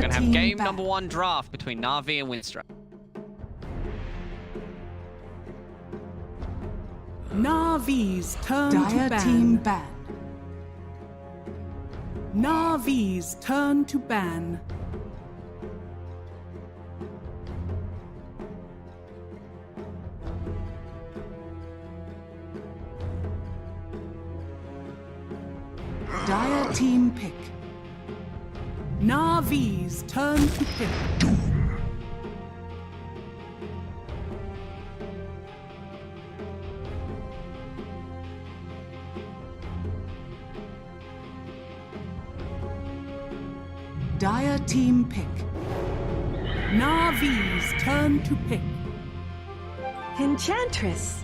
going to have game number 1 draft between Na'Vi and Winstrike. Na'Vi's turn to ban. Team ban. Na'Vi's turn to ban. Dire team pick. Na'Vi's turn to pick. Dire team pick. Na'Vi's turn to pick. Enchantress.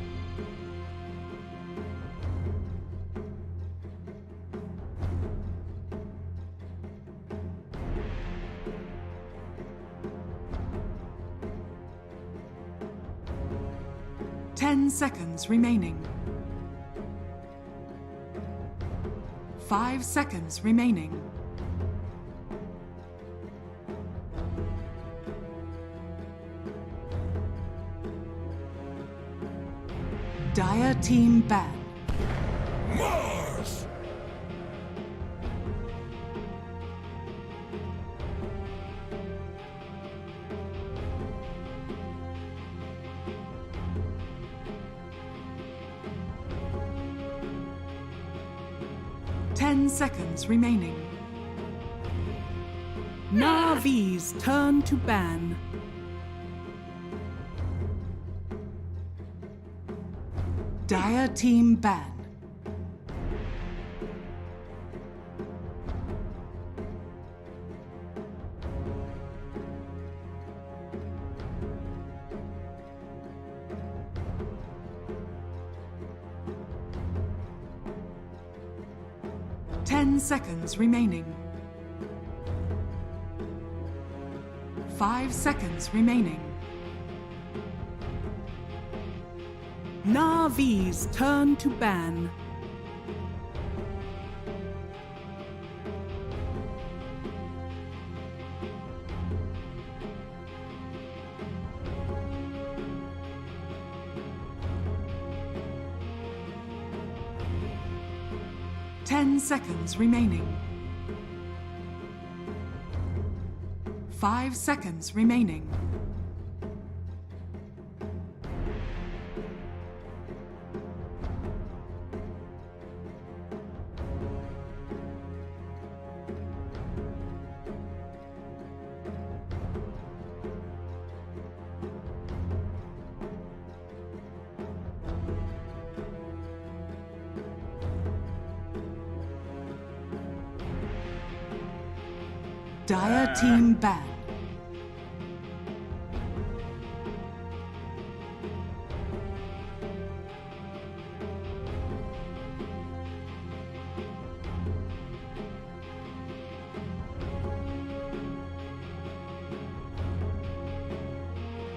Ten seconds remaining. 5 seconds remaining. Dire team ban. Mars! Ten seconds remaining. Na'Vi's turn to ban. Dire team ban. Ten seconds remaining. 5 seconds remaining. Na'Vi's turn to ban. Ten seconds remaining. 5 seconds remaining. Dire team ban.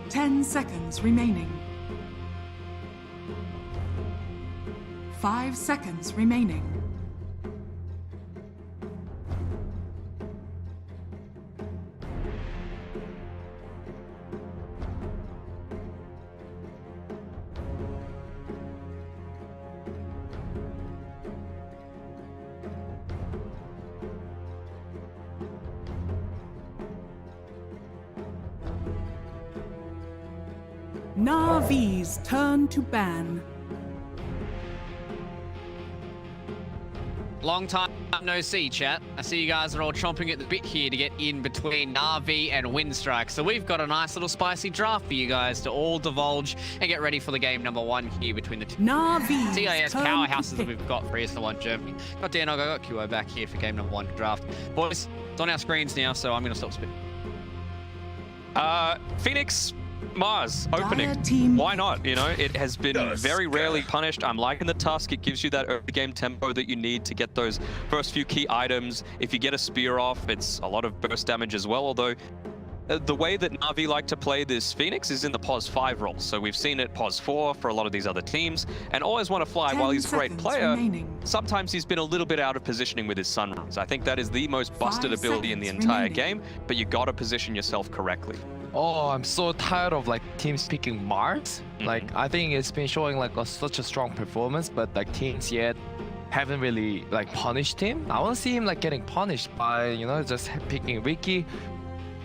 Ten seconds remaining. 5 seconds remaining. Na'Vi's turn to ban. Long time no see, chat. I see you guys are all chomping at the bit here to get in between Na'Vi and Winstrike. So we've got a nice little spicy draft for you guys to all divulge and get ready for the game number 1 here between the two Na'Vi's CIS powerhouses that we've got for ESL 1 Germany. Got Dan, I got QO back here for game number 1 draft. Boys, it's on our screens now, so I'm going to stop spitting. Phoenix, Mars, opening. Why not? You know, it has been very rarely punished. I'm liking the tusk. It gives you that early game tempo that you need to get those first few key items. If you get a spear off, it's a lot of burst damage as well, although the way that Na'Vi like to play this Phoenix is in the POS 5 role. So we've seen it POS 4 for a lot of these other teams, and always want to fly. While he's a great player, sometimes he's been a little bit out of positioning with his sunruns. I think that is the most busted ability in the entire game, but you got to position yourself correctly. Oh, I'm so tired of like teams picking Mars. Like I think it's been showing like such a strong performance, but like teams yet haven't really like punished him. I want to see him like getting punished by, you know, just picking Ricky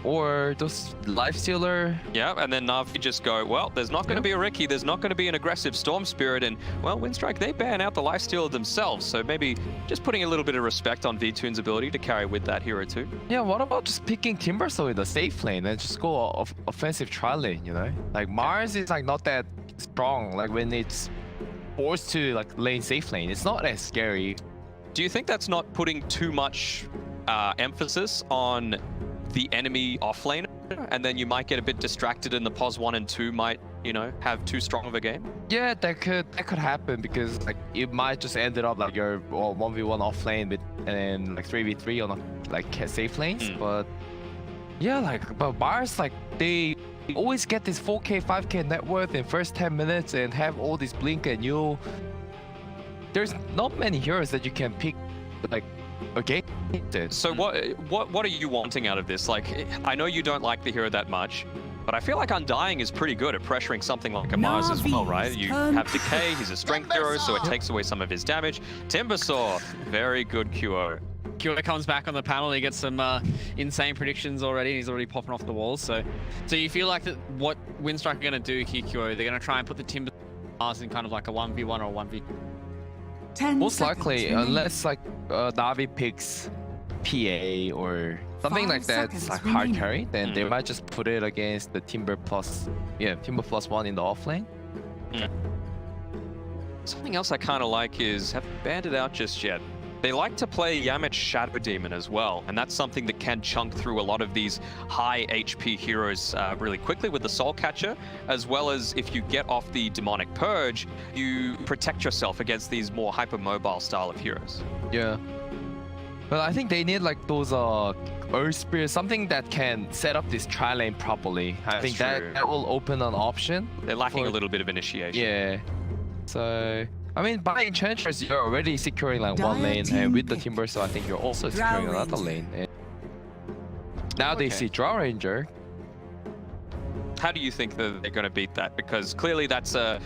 or those life stealer. Yeah, and then Na'Vi just go, well, there's not going to be a Ricky, there's not going to be an aggressive Storm Spirit, and well, Winstrike, they ban out the life stealer themselves, so maybe just putting a little bit of respect on V-Toon's ability to carry with that hero too. Yeah, what about just picking Timbersaw in the safe lane and just go offensive tri lane, you know? Like Mars is like not that strong, like when it's forced to like lane safe lane, it's not as scary. Do you think that's not putting too much emphasis on the enemy offlane, and then you might get a bit distracted and the POS 1 and 2 might, you know, have too strong of a game? Yeah, that could happen, because like it might just ended up like you're 1v1 offlane with and then like 3v3 on like safe lanes. But yeah, like but Mars, like they always get this 4k 5k net worth in first 10 minutes and have all this blink, and there's not many heroes that you can pick like against it. So what are you wanting out of this? Like, I know you don't like the hero that much, but I feel like Undying is pretty good at pressuring something like a Mars as well, right? You have Decay, he's a strength hero, so it takes away some of his damage. Timbersaw, very good QO. QO comes back on the panel, he gets some insane predictions already, he's already popping off the walls. So you feel like that what Winstrike are going to do here, QO, they're going to try and put the Timber Mars in kind of like a 1v1 or a 1v2. Most likely, unless like Na'Vi picks PA or something like that, it's like hard carry, then they might just put it against the Timber plus 1 in the offlane. Something else I kind of like is, haven't banned it out just yet, they like to play Yamich Shadow Demon as well, and that's something that can chunk through a lot of these high HP heroes really quickly with the Soul Catcher, as well as if you get off the Demonic Purge, you protect yourself against these more hypermobile style of heroes. Yeah. But I think they need like those Earth Spirit, something that can set up this tri lane properly. I think that will open an option. They're lacking a little bit of initiation. Yeah. So I mean, by Enchantress, you're already securing like one lane, and with the Timber, so I think you're also securing another lane. And now they see Drow Ranger. How do you think that they're going to beat that? Because clearly that's a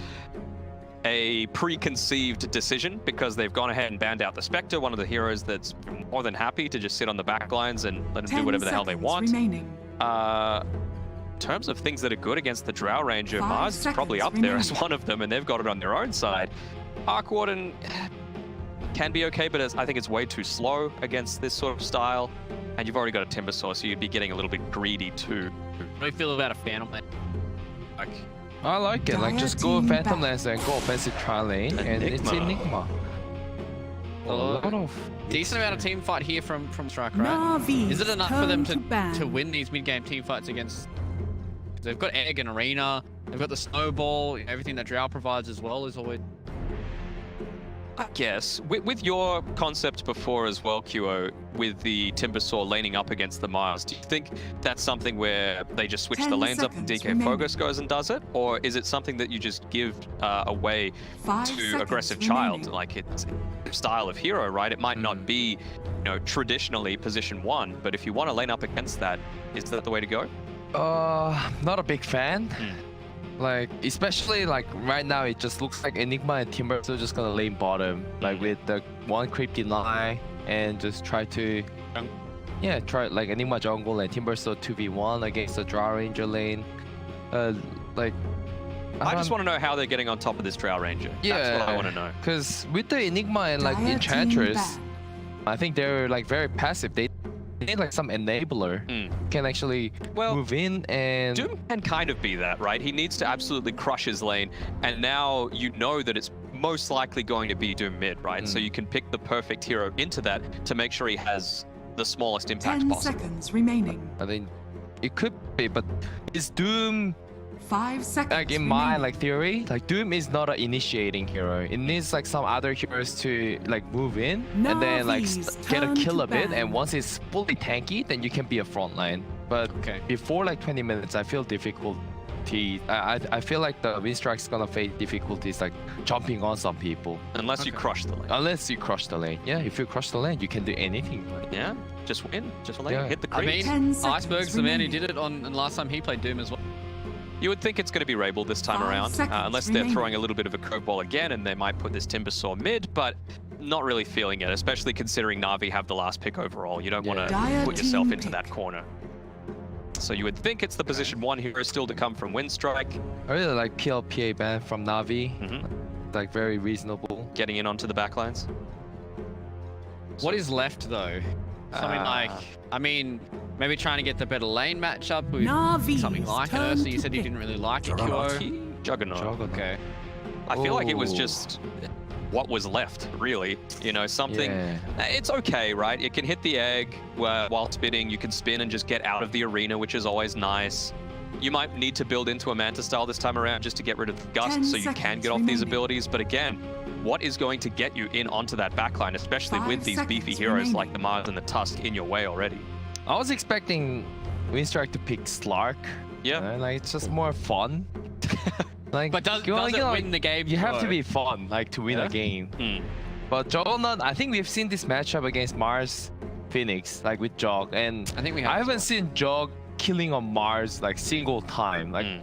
preconceived decision, because they've gone ahead and banned out the Spectre, one of the heroes that's more than happy to just sit on the back lines and let them do whatever the hell they want. In terms of things that are good against the Drow Ranger, Mars is probably up there as one of them, and they've got it on their own side. Arc Warden can be okay, but I think it's way too slow against this sort of style. And you've already got a Timbersaw, so you'd be getting a little bit greedy too. How do you feel about a Phantom Lane? Like, I like it. Like, just go Phantom Lance and go offensive tri lane, and it's Enigma. A lot of decent amount of team fight here from Strike, right? Is it enough for them to win these mid-game team fights against? They've got Egg and Arena, they've got the Snowball, everything that Drow provides as well is always. I guess with your concept before as well, QO, with the Timbersaw laning up against the Mars, do you think that's something where they just switch the lanes up and DK Focus goes and does it? Or is it something that you just give away to Aggressive Child? Like, it's a style of hero, right? It might not be, you know, traditionally position 1, but if you want to lane up against that, is that the way to go? Not a big fan. Like, especially like right now, it just looks like Enigma and Timber are just gonna lane bottom, like with the one creep deny and just try to, try like Enigma jungle and Timber 2v1 against the Drow Ranger lane. Like, I just want to know how they're getting on top of this Drow Ranger. Yeah, that's what I want to know. Because with the Enigma and like Enchantress, I think they're like very passive. They need like some enabler can actually move in, and Doom can kind of be that, right? He needs to absolutely crush his lane, and now you know that it's most likely going to be Doom mid, right? So you can pick the perfect hero into that to make sure he has the smallest impact 10 possible. seconds remaining. I think it could be, but is Doom 5 seconds like in my like theory, like Doom is not an initiating hero. It needs like some other heroes to like move in and then like get a kill a bit, and once it's fully tanky, then you can be a frontline. But Okay. before like 20 minutes, I feel difficulty. I feel like the Winstrike's gonna face difficulties like jumping on some people. Unless you crush the lane. Unless you crush the lane. Yeah, if you crush the lane, you can do anything. Yeah, just win. Just lane. Yeah. Hit the I creep. mean, 10 seconds Iceberg's the man who remaining. did it on last time he played Doom as well. You would think it's going to be Rabel this time 5 around, seconds unless they're remaining. throwing a little bit of a curveball again, and they might put this Timbersaw mid, but not really feeling it, especially considering Na'Vi have the last pick overall. You don't want to Dire put yourself team into that pick. corner. So you would think it's the position 1 hero still to come from Winstrike, I really like PLPA ban from Na'Vi. Like very reasonable. getting in onto the backlines. What is left though? Something like, I mean, maybe trying to get the better lane matchup with Na'Vi's something like it. turn So you to said you pick. didn't really like it, QO. Juggernaut. Okay. I feel like it was Ooh. just what was left, really. You know, something. Yeah. It's okay, right? It can hit the egg while spinning. You can spin and just get out of the arena, which is always nice. You might need to build into a Manta style this time around just to get rid of the Gust 10 so you can seconds get off these remaining. abilities. But again, what is going to get you in onto that backline, especially 5 with these beefy seconds heroes remaining. like the Mars and the Tusk in your way already? I was expecting Winstrike to pick Slark. Yeah. Like it's just more fun. Like, But does you know, it you know, win the game? You have to QO? be fun, like to win Yeah? a game. Hmm. But Juggernaut, I think we've seen this matchup against Mars, Phoenix, like with Jog, and I think we have. I as haven't well. seen Jog killing on Mars like single time. Like Mm.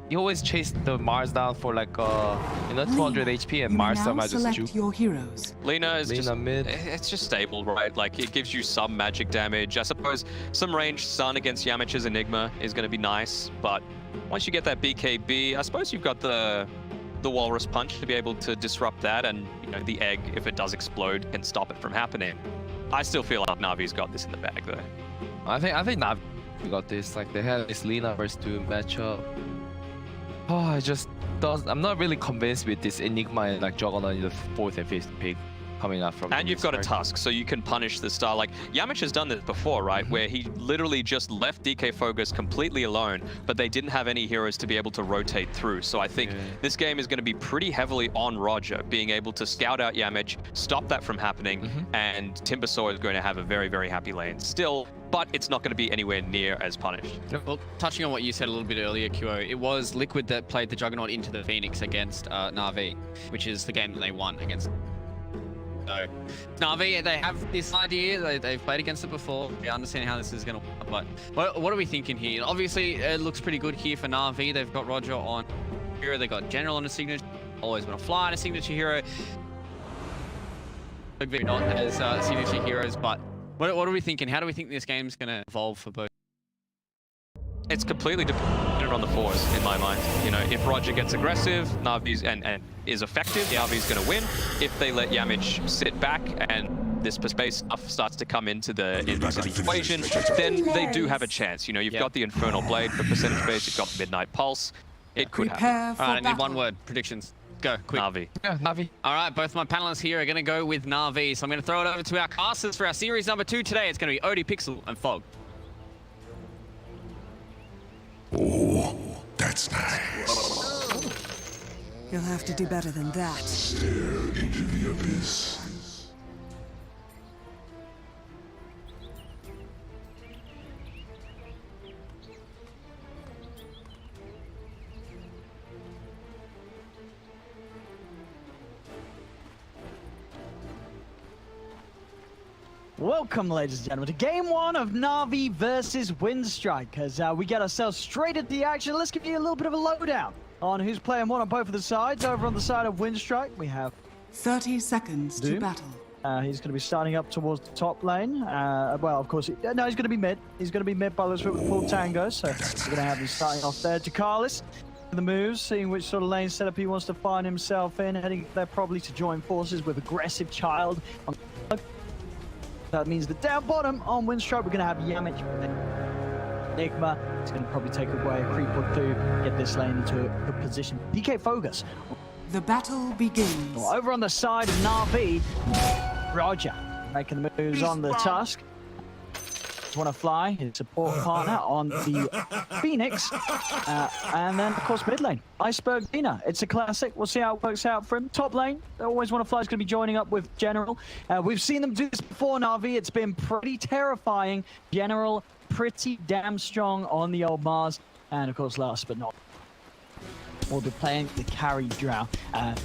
he always chased the Mars down for like 200 HP, and You may Mars now somehow just select juke. your heroes. Lena is Lena just mid. it's just stable, right? Like it gives you some magic damage. I suppose some ranged stun against Yamach's Enigma is going to be nice, but once you get that BKB, I suppose you've got the Walrus Punch to be able to disrupt that, and you know the egg, if it does explode, can stop it from happening. I still feel like Navi's got this in the bag though. I think Navi got this. Like they had this Lena versus Doom matchup. Oh, I'm not really convinced with this Enigma and like Juggernaut in the 4th and 5th pick coming out from. And you've got a Winstrike. Tusk, so you can punish the star. Like, Yamich has done this before, right? Where he literally just left DK Focus completely alone, but they didn't have any heroes to be able to rotate through. So I think this game is going to be pretty heavily on Roger, being able to scout out Yamich, stop that from happening, and Timbersaw is going to have a very, very happy lane still, but it's not going to be anywhere near as punished. Well, touching on what you said a little bit earlier, QO, it was Liquid that played the Juggernaut into the Phoenix against Na'Vi, which is the game that they won against. So, Na'Vi, they have this idea, they've played against it before, they understand how this is going to work, but what are we thinking here? Obviously, it looks pretty good here for Na'Vi. They've got Roger on hero, they've got General on a signature, always want to fly on a signature hero. Not as signature heroes, but what are we thinking? How do we think this game's going to evolve for both? It's completely dependent on the force, in my mind. You know, if Roger gets aggressive, Na'Vi's and is effective, Na'Vi's going to win. If they let Yamich sit back and this space stuff starts to come into the equation, then they do have a chance. You know, you've got the Infernal Blade for percentage base, you've got the Midnight Pulse. It could happen. Prepare for All right, I need battle. one word. Predictions. Go, quick. Na'Vi. Yeah, Navi. All right, both my panelists here are going to go with Na'Vi, so I'm going to throw it over to our casters for our series number 2 today. It's going to be Odie, Pixel, and Fog. Oh, that's nice. You'll have to do better than that. Stare into the abyss. Welcome, ladies and gentlemen, to Game 1 of Na'Vi versus Winstrike. As we get ourselves straight at the action, let's give you a little bit of a lowdown on who's playing what on both of the sides. Over on the side of Winstrike, we have 30 seconds to Doom. battle. he's going to be starting up towards the top lane. Well, of course, no, he's going to be mid. He's going to be mid by the looks of it with full tango, so we're going to have him starting off there. Jakalis, the moves, seeing which sort of lane setup he wants to find himself in, heading there probably to join forces with Aggressive Child. That means the down bottom on Winstrike, we're going to have Yamich. Enigma is going to probably take away a creep or two, get this lane into a good position. PK Focus. The battle begins. Well, over on the side of Na'Vi, Roger making the moves on the Tusk. Want to fly, his support partner on the Phoenix. And then, of course, mid lane, Iceberg Dina. It's a classic. We'll see how it works out for him. Top lane, Always Want to Fly is going to be joining up with General. We've seen them do this before, Na'Vi. It's been pretty terrifying. General pretty damn strong on the old Mars. And of course, last but not we'll be playing the carry Drow.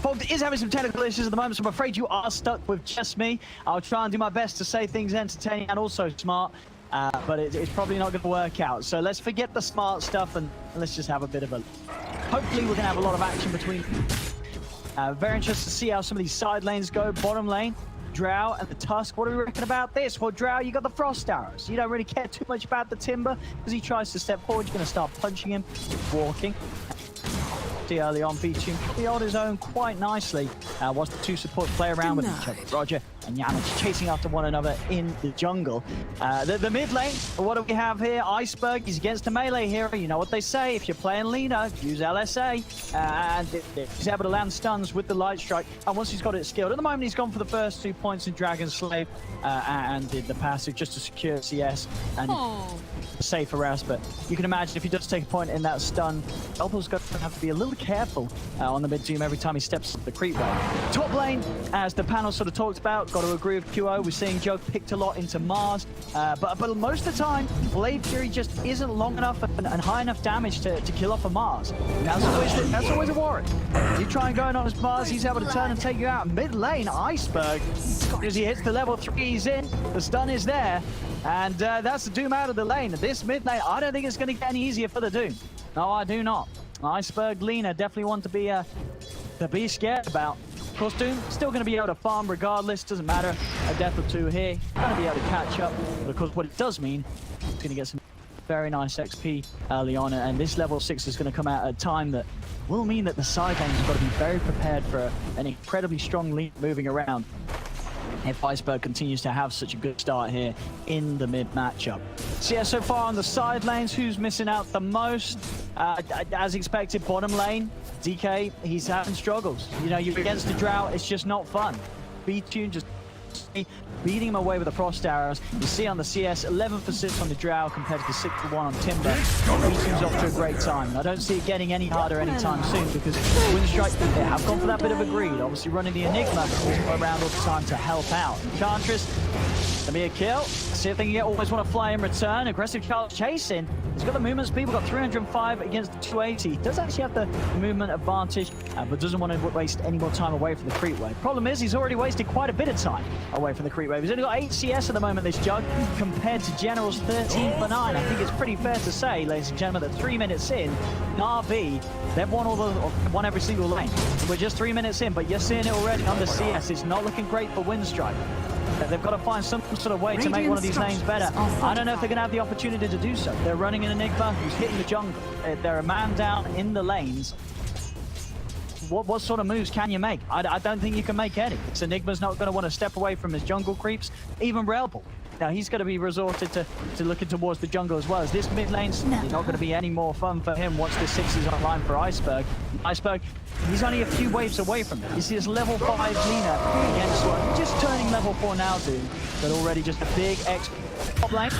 Fog is having some technical issues at the moment, so I'm afraid you are stuck with just me. I'll try and do my best to say things entertaining and also smart, but it's probably not going to work out. So let's forget the smart stuff and let's just have a bit of a... Hopefully we're going to have a lot of action between... very interested to see how some of these side lanes go. Bottom lane, Drow and the Tusk. What do we reckon about this? Well, Drow, you got the Frost Arrows. You don't really care too much about the Timber because he tries to step forward. You're going to start punching him, walking. Early on, B2 probably hold his own quite nicely. Whilst the two supports play around with each other. Roger and Yamich chasing after one another in the jungle. The mid lane, what do we have here? Iceberg, he's against a melee hero. You know what they say, if you're playing Lina, use LSA. And he's able to land stuns with the Light Strike. And once he's got it skilled, at the moment he's gone for the first 2 points in Dragon Slave and did the passive just to secure CS and safer routes. But you can imagine if he does take a point in that stun, Elbow's going to have to be a little careful on the mid team every time he steps up the creep wave. Top lane, as the panel sort of talked about, got to agree with QO. We're seeing Jug picked a lot into Mars, but most of the time, Blade Fury just isn't long enough and high enough damage to kill off a Mars. And that's always a worry. You try and go in on his Mars, he's able to turn and take you out. Mid lane, Iceberg, as he hits the level 3, he's in. The stun is there, and that's the Doom out of the lane. This mid lane, I don't think it's going to get any easier for the Doom. No, I do not. Iceberg, Lina, definitely one to be scared about. Of course, Doom still going to be able to farm regardless. Doesn't matter. A death or two here. Going to be able to catch up. But of course, what it does mean, it's going to get some very nice XP early on. And this level 6 is going to come out at a time that will mean that the side lanes have got to be very prepared for an incredibly strong lead moving around. If Iceberg continues to have such a good start here in the mid matchup. So yeah, so far on the side lanes, who's missing out the most? As expected, bottom lane, DK, he's having struggles. You know, you're against the Drow, it's just not fun. B-Tune just beating him away with the Frost Arrows. You see on the CS, 11 for 6 on the Drow compared to the 6 for 1 on Timber. B-Tune's off to a great time. And I don't see it getting any harder anytime soon because Winstrike, they have gone for that bit of a greed. Obviously running the Enigma around all the time to help out. Enchantress, gonna be a kill. See if they can get always want to fly in return. Aggressive Charles chasing. He's got the movement speed. We've got 305 against the 280. Does actually have the movement advantage, but doesn't want to waste any more time away from the creep wave. Problem is, he's already wasted quite a bit of time away from the creep wave. He's only got 8 CS at the moment, this Jug, compared to General's 13 for 9. I think it's pretty fair to say, ladies and gentlemen, that 3 minutes in, RV, they've won every single lane. We're just 3 minutes in, but you're seeing it already under CS. It's not looking great for Winstrike. They've got to find some sort of way to make one of these lanes better. I don't know if they're going to have the opportunity to do so. They're running an Enigma who's hitting the jungle. They're a man down in the lanes. What sort of moves can you make? I don't think you can make any. This Enigma's not going to want to step away from his jungle creeps. Even Relbal. Now he's going to be resorted to looking towards the jungle as well. As this mid lane's not going to be any more fun for him once the 6 is online for Iceberg. Iceberg, he's only a few waves away from it. You see this level 5 Lina against one, just turning level 4 now, dude. But already just a big X top lane.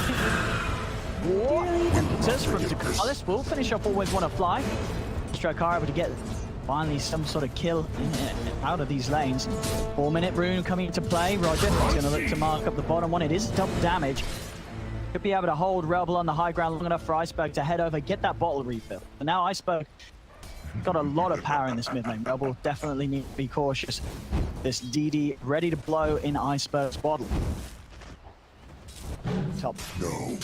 What? Impetus from Dakalis will finish off always want to fly. Strakar able to get finally some sort of kill out of these lanes. 4-minute rune coming into play. Roger is going to look to mark up the bottom one. It is double damage. Could be able to hold Rebel on the high ground long enough for Iceberg to head over, get that bottle refill. But now Iceberg got a lot of power in this mid lane. Rebel definitely need to be cautious. This DD ready to blow in Iceberg's bottle. Top. No.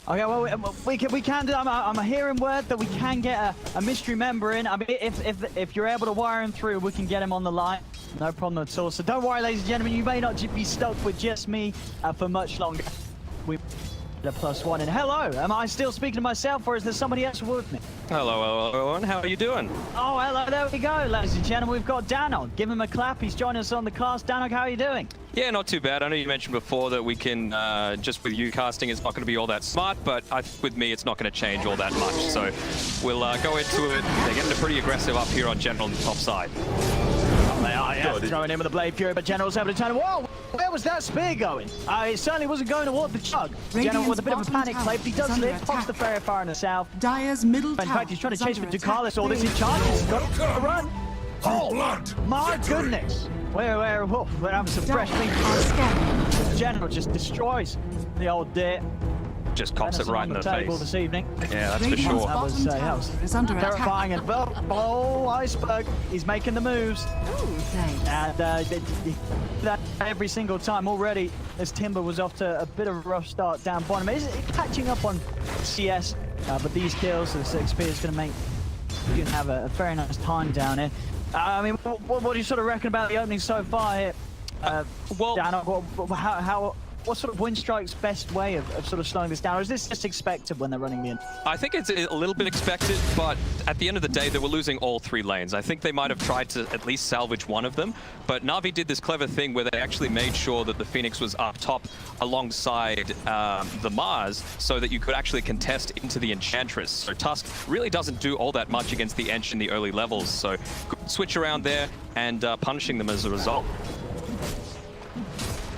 Okay, well, we can do. I'm hearing word that we can get a mystery member in. I mean, if you're able to wire him through, we can get him on the line. No problem at all. So don't worry, ladies and gentlemen. You may not be stuck with just me for much longer. We a +1. And hello, am I still speaking to myself, or is there somebody else with me? Hello, everyone. How are you doing? Oh, hello. There we go, ladies and gentlemen. We've got Danog. Give him a clap. He's joining us on the cast. Danog, how are you doing? Yeah, not too bad. I know you mentioned before that we can, just with you casting, it's not going to be all that smart, but with me, it's not going to change all that much. So we'll go into it. They're getting pretty aggressive up here on General on the top side. Oh, they are, yeah. Throwing in with the Blade Fury, but General's able to turn. Whoa! Where was that spear going? It certainly wasn't going toward the Chug. General with a bit of a panic play, but he does live. Pops the Fairy Fire in the south. Dire's middle In tower fact, he's trying to is chase under with attack. Ducalis. All this in charge. He's got to run. Oh, blood. my goodness! We're having some fresh meat. General just destroys the old deer. Just cops it right in the table face. this evening. Yeah, that's for Radiant's sure. That was, bottom that tower was is under terrifying. And oh, Iceberg, he's making the moves. attack. And that every single time already, as Timber was off to a bit of a rough start down bottom. He's catching up on CS, but these kills, the 6P is going to make you can have a very nice time down here. I mean, what do you sort of reckon about the opening so far here? Well, Dan, what sort of Winstrike's best way of sort of slowing this down? Or is this just expected when they're running the in? I think it's a little bit expected, but at the end of the day, they were losing all 3 lanes. I think they might have tried to at least salvage one of them, but Na'Vi did this clever thing where they actually made sure that the Phoenix was up top alongside the Mars, so that you could actually contest into the Enchantress. So Tusk really doesn't do all that much against the Ench in the early levels, so good switch around there and punishing them as a result.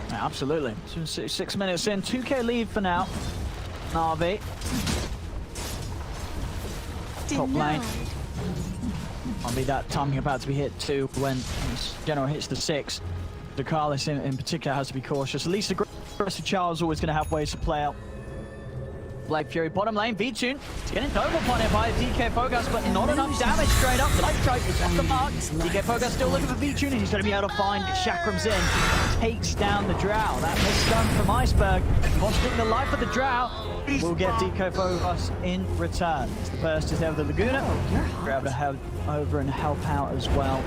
Yeah, absolutely. So 6 minutes in, 2K lead for now. Na'Vi. Top lane. I'll be that timing about to be hit too when General hits the 6. Carlos in particular has to be cautious. At least aggressive Charles always going to have ways to play out. Blade Fury, bottom lane, V-Tune. It's getting over upon it by DK Fogas, but not enough damage straight up. Light Strike is off the mark. DK Fogas still looking for V-Tune, and he's going to be able to find Chakrams in. Takes down the Drow. That misstun from Iceberg. Costing the life of the Drow. We'll get DK Fogas in return. As the burst is over the Laguna. We're able to help over and help out as well.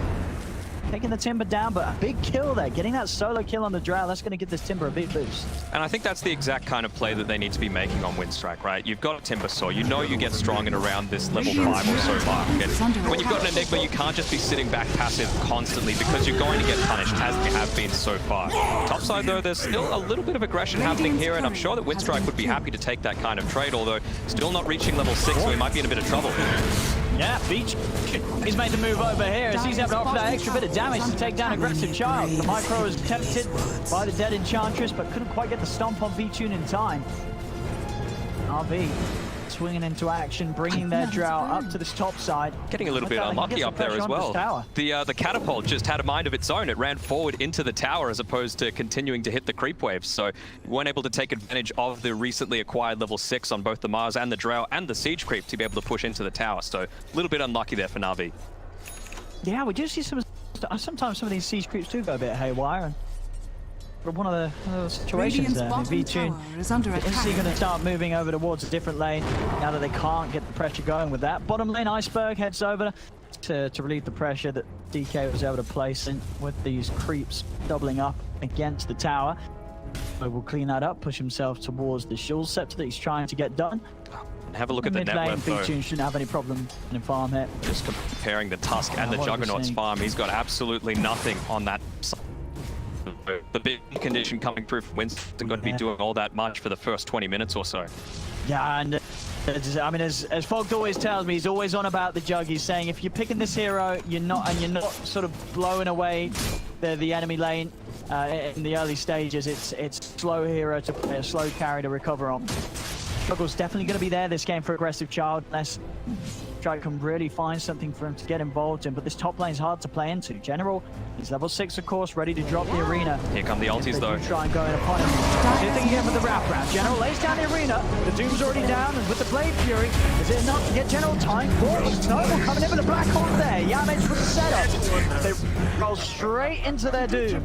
Taking the Timber down, but a big kill there. Getting that solo kill on the Drow, that's going to give this Timber a big boost. And I think that's the exact kind of play that they need to be making on Winstrike, right? You've got a Timber Saw. You know you get strong in around this level 5 or so mark. And when you've got an Enigma, you can't just be sitting back passive constantly because you're going to get punished, as you have been so far. Topside, though, there's still a little bit of aggression happening here, and I'm sure that Winstrike would be happy to take that kind of trade, although still not reaching level 6, so he might be in a bit of trouble. Yeah, Beach. He's made the move over here as he's able to offer that extra bit of damage to take down aggressive Child. The micro is tempted by the dead Enchantress, but couldn't quite get the stomp on V-Tune in time. RB swinging into action, bringing their Drow up to this top side. Getting a little bit unlucky up there as well. The catapult just had a mind of its own. It ran forward into the tower as opposed to continuing to hit the creep waves. So weren't able to take advantage of the recently acquired level 6 on both the Mars and the Drow and the siege creep to be able to push into the tower. So a little bit unlucky there for Na'Vi. Yeah, we do see sometimes some of these siege creeps do go a bit haywire. But one of the situations there, V-Tune is going to start moving over towards a different lane now that they can't get the pressure going with that. Bottom lane, Iceberg heads over to relieve the pressure that DK was able to place in with these creeps doubling up against the tower. So we'll clean that up, push himself towards the Shul Scepter that he's trying to get done. And have a look at the net worth, though. V-Tune shouldn't have any problem in the farm here. Just comparing the Tusk and the Juggernaut's farm, he's got absolutely nothing on that side. The big condition coming through from Winston going to be doing all that much for the first 20 minutes or so. Yeah, and I mean, as Fogged always tells me, he's always on about the Jug. He's saying if you're picking this hero, you're not sort of blowing away the enemy lane in the early stages. It's slow hero to play, a slow carry to recover on. Struggle's definitely going to be there this game for aggressive Child, unless Strike can really find something for him to get involved in, but this top lane's hard to play into. General is level 6, of course, ready to drop the arena. Here come the ultis, though. Try and go in upon him. See if they can get for the wraparound. General lays down the arena. The Doom's already down, and with the Blade Fury, is it enough to get General time for the Snowball coming in with a black hole there? Yamage with the setup. They roll straight into their Doom.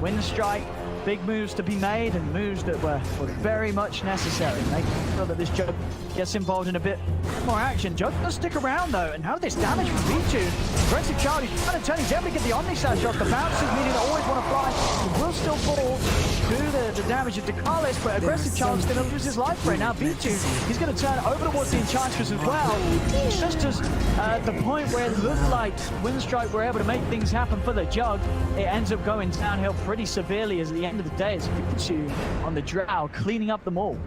Winstrike. Big moves to be made, and moves that were very much necessary. Making sure that this Jug gets involved in a bit more action. Jug does stick around though, and now this damage from V-Tune. Aggressive Child, he's trying to turn, he's able to get the Omni Slash off. The bounces, meaning they always want to fly. He will still fall to the damage of Carlos, but aggressive Child's going to lose his life right now. V-Tune, he's going to turn over towards the Enchantress as well. Just as the point where it looked like Winstrike were able to make things happen for the Jug, it ends up going downhill pretty severely as the end of the day. It's V-Tune on the Drow, cleaning up them all.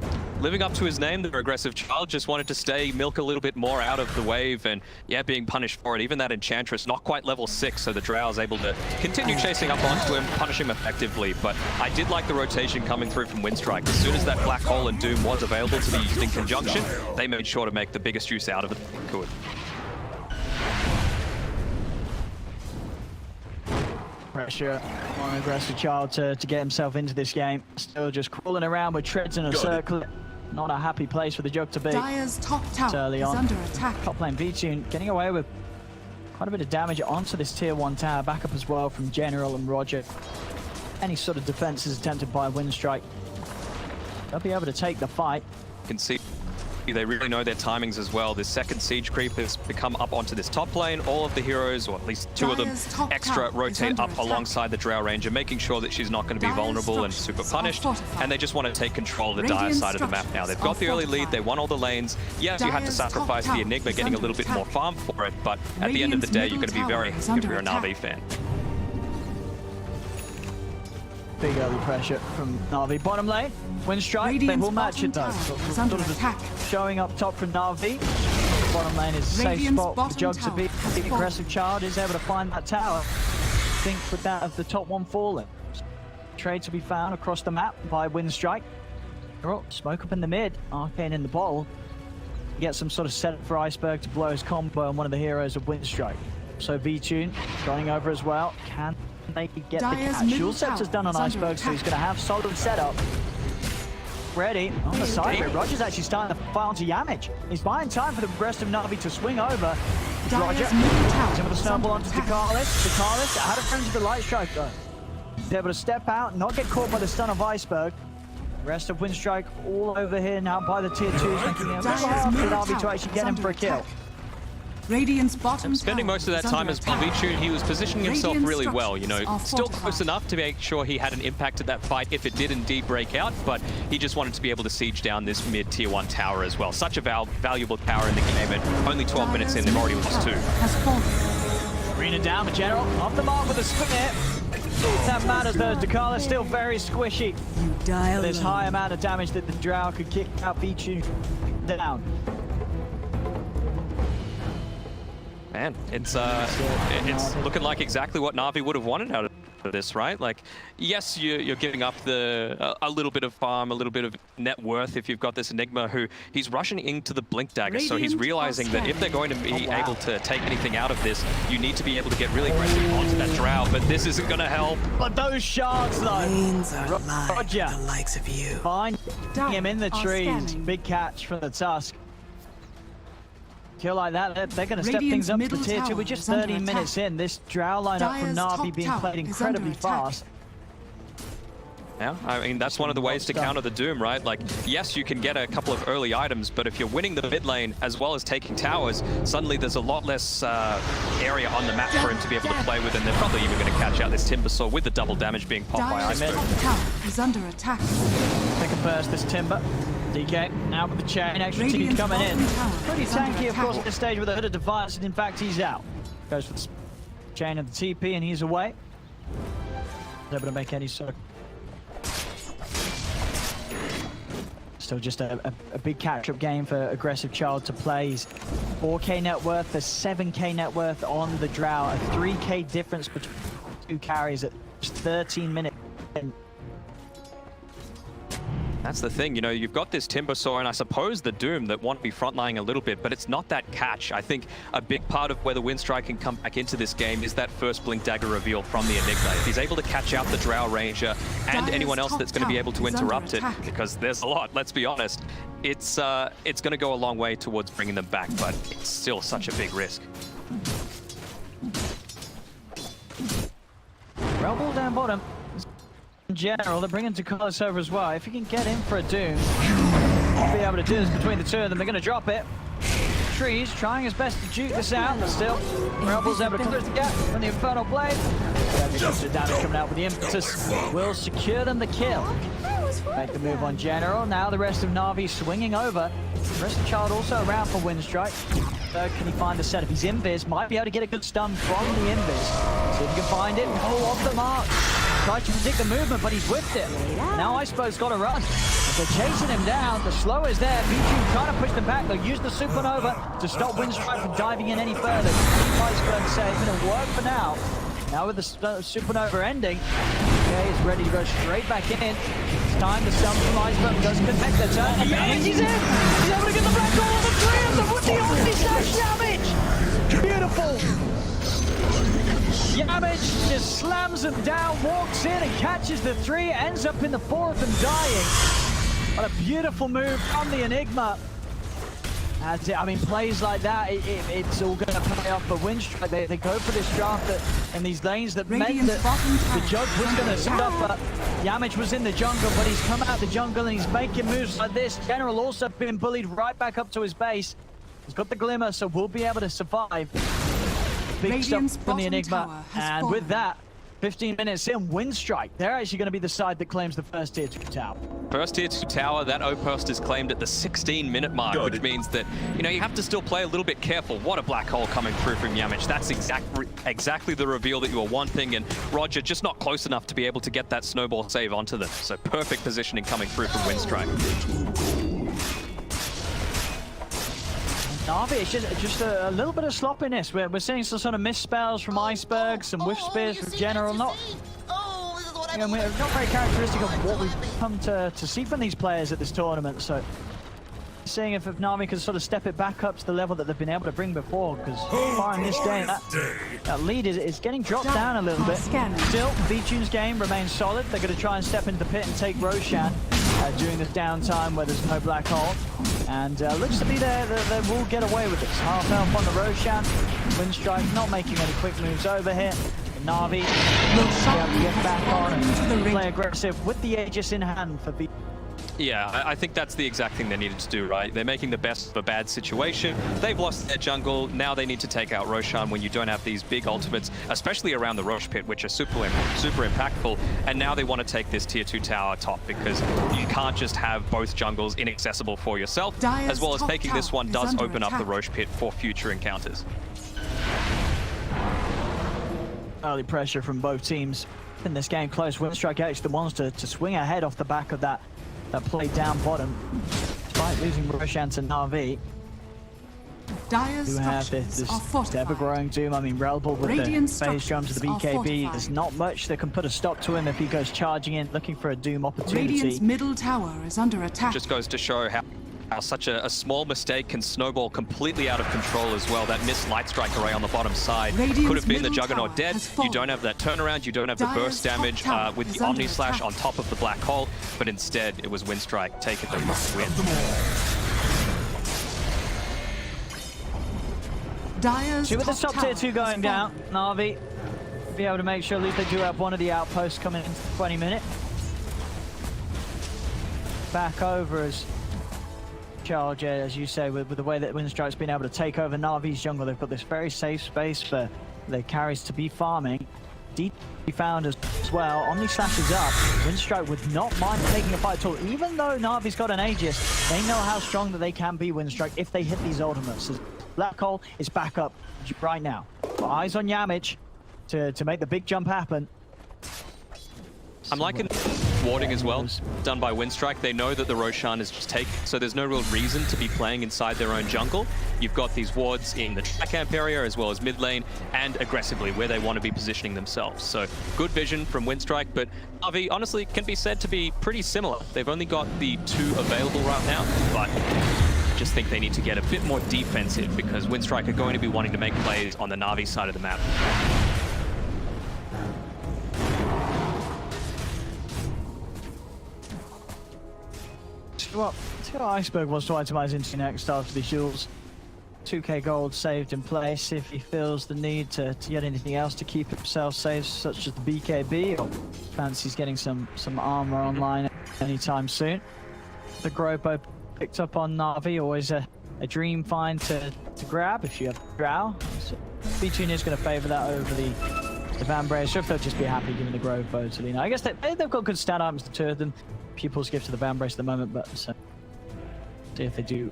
Living up to his name, the aggressive Child just wanted to stay, milk a little bit more out of the wave, and yeah, being punished for it. Even that Enchantress, not quite level 6, so the Drow is able to continue chasing up onto him, punish him effectively. But I did like the rotation coming through from Winstrike. As soon as that Black Hole and Doom was available to be used in conjunction, they made sure to make the biggest use out of it they could. pressure on Aggressive Child to get himself into this game. Still just crawling around with treads in a circle. Not a happy place for the Jug to be. Dire's top tower Early is on. under attack. Top lane V-Tune getting away with quite a bit of damage onto this tier 1 tower. Backup as well from General and Roger. Any sort of defense is attempted by Winstrike. They'll be able to take the fight. You can see they really know their timings as well. This second siege creep has become up onto this top lane. All of the heroes, or at least 2 of them, Dire's top extra tower is rotate under up attack. alongside the Drow Ranger, making sure that she's not going to be Dire's vulnerable and structures super punished. are fortified. And they just want to take control of the Dire Radiant side of the map now. They've got the early lead, they won all the lanes. Yes, you had to Dire's top sacrifice the tower Enigma, is getting a under little bit more attack. farm for it, but at the end of the Radiant's day, you're going to be middle very tower is happy if under you're an attack. RV fan. Big early pressure from Na'Vi. Bottom lane, Winstrike, they Radiant's will match it though. bottom tower is under attack. Showing up top from Na'Vi. Bottom lane is a safe Radiant's spot for bottom Jug to tower be. has The fallen. Aggressive Child is able to find that tower. Think with that of the top one falling. Trade to be found across the map by Winstrike. Oh, smoke up in the mid, Arcane in the bowl. Get some sort of setup for Iceberg to blow his combo on one of the heroes of Winstrike. So V-Tune going over as well. Can they get Dire's the catch? middle Ulcep's has tower done on is under Iceberg, so he's going to have solid setup. Ready on the side of it. Roger's actually starting to fire onto Yamage. He's buying time for the rest of Na'Vi to swing over. Roger. Dire's middle tower He's able to is snowball under onto attack. Dekalis. Dekalis out of range of the light strike though. He's able to step out, not get caught by the stun of Iceberg. Rest of Winstrike all over here now by the tier 2s, making it Dire's hard for middle Na'Vi to tower actually is get him under for a kill. attack. Radiant's bottom Spending tower most of that is time under as attack. Balvichu, he was positioning himself Radiant really well, you know, structures are still close fortified. enough to make sure he had an impact at that fight if it did indeed break out, but he just wanted to be able to siege down this mid tier 1 tower as well. Such a valuable tower in the game, and only 12 minutes in, they've already lost 2. Has fallen. Arena down, General off the mark with a spear. That matters though, Dekalis still very squishy. You die This alone. high amount of damage that the Drow could kick out V-Tune down. Man, it's looking like exactly what Na'Vi would have wanted out of this, right? Like, yes, you're giving up a little bit of farm, a little bit of net worth if you've got this Enigma who he's rushing into the Blink Dagger, so he's Radiant realizing that if they're going to be Oh, wow. able to take anything out of this, you need to be able to get really aggressive onto that Drow, but this isn't going to help. But those shards though, Brains are lying Roger. the likes of you. find him in the Are trees. scanning. Big catch from the Tusk. Kill like that, they're going to step Radiant's things up to middle tier 2. tower We're just is under 30 minutes attack. in. This Drow lineup from Dire's Na'Vi top being tower played is incredibly under attack. fast. Yeah, I mean, that's one of the ways to Stuff. counter the Doom, right? Like, yes, you can get a couple of early items, but if you're winning the mid lane as well as taking towers, suddenly there's a lot less area on the map for him to be able to play with, and they're probably even going to catch out this Timber Saw with the double damage being popped by Dire's Iceberg. top tower is under attack. They can burst this Timber. DK out with the chain, extra team Radiant's coming in. bottom tower Pretty is under tanky, of course, attack. at this stage with a hooded device, and in fact, he's out. Goes for the chain of the TP, and he's away. Not able to make any sort of. Still just a big catch-up game for Aggressive Child to play. He's 4k net worth, there's 7k net worth on the Drow, a 3k difference between 2 carries at just 13 minutes. That's the thing, you know, you've got this Timber Saw and I suppose the Doom that want to be frontlining a little bit, but it's not that catch. I think a big part of where the Winstrike can come back into this game is that first Blink Dagger reveal from the Enigma. If he's able to catch out the Drow Ranger and Dire's anyone else top that's going to be tower able to is under interrupt it, attack. because there's a lot, let's be honest, it's going to go a long way towards bringing them back, but it's still such a big risk. Rail ball down bottom. In general, they're bringing Dekalis over as well. If he can get in for a Doom, he'll be able to do this between the two of them. They're going to drop it. Trees trying his best to juke this out, but still, Rail ball's able to close the gap from the Infernal Blade. The damage coming out with the impetus will secure them the kill. Make the move on General. Now the rest of Na'Vi swinging over. The rest of Child also around for Winstrike. Third, can he find the setup? He's invis. Might be able to get a good stun from the invis. See if he can find it. Oh, off the mark. Tried to predict the movement, but he's whipped it. Now Iceberg's got to run. They're chasing him down. The slow is there. V-Tube trying to push them back. They'll use the Supernova to stop Winstrike from diving in any further. Keep Iceberg safe. It'll work for now. Now with the Supernova ending, okay, is ready to go straight back in. It's time to stun from Iceberg. Does connect the turn. And he's in! He's able to get the black hole on the three of them with the Omni-Slash damage! Beautiful! Yamage just slams him down, walks in and catches the 3, ends up in the 4th and dying. What a beautiful move from the Enigma. That's it. I mean, plays like that, it's all going to pay off for Winstrike. They go for this draft in these lanes that meant that the Jug was going to stop, but Yamage was in the jungle, but he's come out the jungle and he's making moves like this. General also been bullied right back up to his base. He's got the Glimmer, so we'll be able to survive. Big stuff from the Enigma, and with that, 15 minutes in, Winstrike, they're actually going to be the side that claims the first tier 2 tower. First tier 2 tower, that outpost is claimed at the 16-minute mark, which means that, you know, you have to still play a little bit careful. What a black hole coming through from Yamage. That's exactly the reveal that you were wanting, and Roger just not close enough to be able to get that snowball save onto them. So perfect positioning coming through from Winstrike. Na'Vi, it's just a little bit of sloppiness. We're seeing some sort of missed spells from Iceberg, some whiff spears from General. Not very characteristic of what we've come to see from these players at this tournament. So seeing if Na'Vi can sort of step it back up to the level that they've been able to bring before, because so far in this game, that lead is getting dropped down a little bit. Still, B-Tune's game remains solid. They're going to try and step into the pit and take Roshan during this downtime where there's no black hole. And looks to be they will get away with this. Half health on the Roshan. Winstrike not making any quick moves over here. Na'Vi will get back on and play aggressive with the Aegis in hand for B. Yeah, I think that's the exact thing they needed to do, right? They're making the best of a bad situation. They've lost their jungle. Now they need to take out Roshan when you don't have these big ultimates, especially around the Rosh pit, which are super impactful. And now they want to take this tier 2 tower top, because you can't just have both jungles inaccessible for yourself, as well as taking this one does open up the Rosh pit for future encounters. Early pressure from both teams in this game. Close. Winstrike actually the ones to swing ahead off the back of that play down bottom, despite losing Roshan to Na'Vi. Dire's who have this ever-growing Doom. I mean, Relball with the phase jump to the BKB. There's not much that can put a stop to him if he goes charging in, looking for a Doom opportunity. Radiant's middle tower is under attack. Just goes to show how such a small mistake can snowball completely out of control as well. That missed light strike array on the bottom side could have been the Juggernaut dead. You don't have that turnaround, you don't have the burst damage with the Omni Slash on top of the black hole, but instead it was Winstrike taking the win. See with the top tier 2 going down, Na'Vi be able to make sure at least they do have one of the outposts coming into the 20 minute. Back over as charge, as you say, with the way that Winstrike's been able to take over Na'Vi's jungle. They've got this very safe space for their carries to be farming. Deep found as well. Omni Slash is up. Winstrike would not mind taking a fight at all. Even though Na'Vi's got an Aegis, they know how strong that they can be, Winstrike, if they hit these ultimates. Black Hole is back up right now. Eyes on Yamage to make the big jump happen. I'm liking warding as well, done by Winstrike. They know that the Roshan is just taken, so there's no real reason to be playing inside their own jungle. You've got these wards in the track camp area as well as mid lane and aggressively where they want to be positioning themselves. So good vision from Winstrike, but Na'Vi honestly can be said to be pretty similar. They've only got the 2 available right now, but just think they need to get a bit more defensive because Winstrike are going to be wanting to make plays on the Na'Vi side of the map. Well, see what Iceberg wants to itemize into next after the shields. 2k gold saved in place if he feels the need to get anything else to keep himself safe, such as the BKB, or fancies getting some armor online anytime soon. The Grobo picked up on Na'Vi, always a dream find to grab if you have Drow. So B-Tune is going to favour that over the Vambrace, so if they'll just be happy giving the Grobo to Lina. I guess they've got good stat items, the 2 of them. Pupils give to the Vambrace at the moment, but see if they do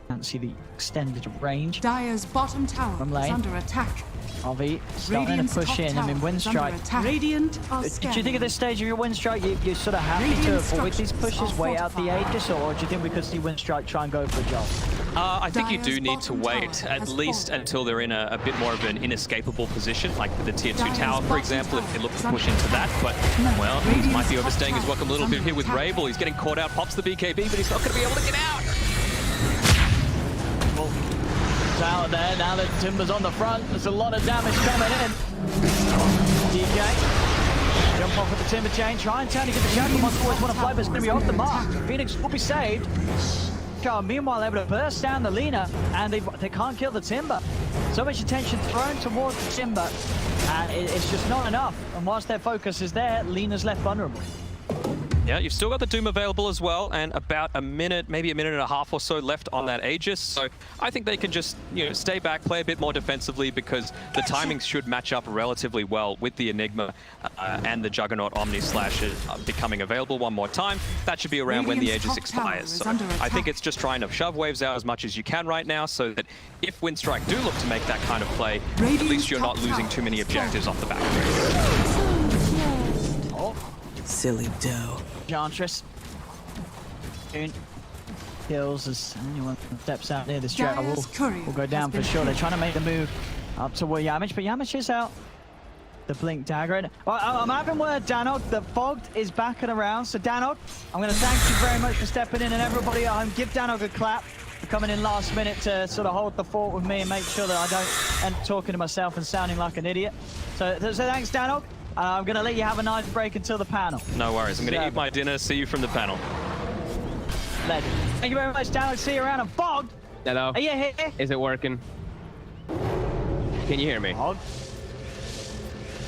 fancy the extended range. Dire's bottom tower from lane. Is under attack. RV starting to push in. I mean, Winstrike. Radiant do you think at this stage of your Winstrike, you're sort of happy to avoid these pushes, wait out the Aegis, or do you think we could see Winstrike try and go for a job? I think you do need to wait at least until they're in a bit more of an inescapable position, like the tier 2 tower, for example, if they look to push into that. But, well, he might be overstaying his welcome a little bit here with Rabel. He's getting caught out, pops the BKB, but he's not going to be able to get out. tower there. Now that Timber's on the front, there's a lot of damage coming in. DK, jump off with the Timber chain, try and turn to get the Shadow Monster towards one of play, but it's going to be off the mark. Phoenix will be saved. Meanwhile, able to burst down the Lina, and they can't kill the Timber. So much attention thrown towards the Timber, and it's just not enough. And whilst their focus is there, Lina's left vulnerable. Yeah, you've still got the Doom available as well, and about a minute, maybe a minute and a half or so left on that Aegis. So I think they can just, stay back, play a bit more defensively, because the timings should match up relatively well with the Enigma and the Juggernaut Omni Slash becoming available one more time. That should be around when the Aegis expires. So I think it's just trying to shove waves out as much as you can right now, so that if Winstrike do look to make that kind of play, at least you're not losing too many objectives off the back of it. Silly doe. Enchantress. Kills as anyone steps out near this Jarl will go down for sure. They're trying to make the move up toward Yamish, but Yamish is out. The Blink Dagger. Well, I'm having word, Danog, that Fogged is back and around. So Danog, I'm going to thank you very much for stepping in, and everybody at home, give Danog a clap for coming in last minute to sort of hold the fort with me and make sure that I don't end up talking to myself and sounding like an idiot. So thanks, Danog. I'm going to let you have a nice break until the panel. No worries. I'm going to eat my dinner. See you from the panel. Legend. Thank you very much, Danog. See you around. And Fogged. Hello. Are you here? Is it working? Can you hear me? Fogged.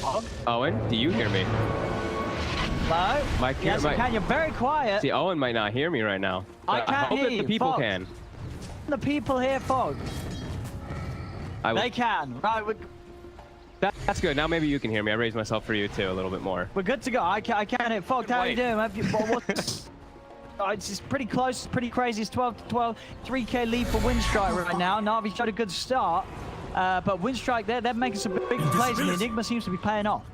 Fogged. Owen, do you hear me? Hello? Yes, I can. You're very quiet. See, Owen might not hear me right now. I can't hope hear that you. the people Fogged. can. The people here, Fogged. They can. Right, that's good. Now maybe you can hear me. I raised myself for you too a little bit more. we're good to go. I can hit Fogged. How are you doing? It's pretty close. It's pretty crazy. It's 12-12. 3K lead for Winstrike right now. Na'Vi showed a good start. But Winstrike, they're making some big plays, and the Enigma seems to be paying off.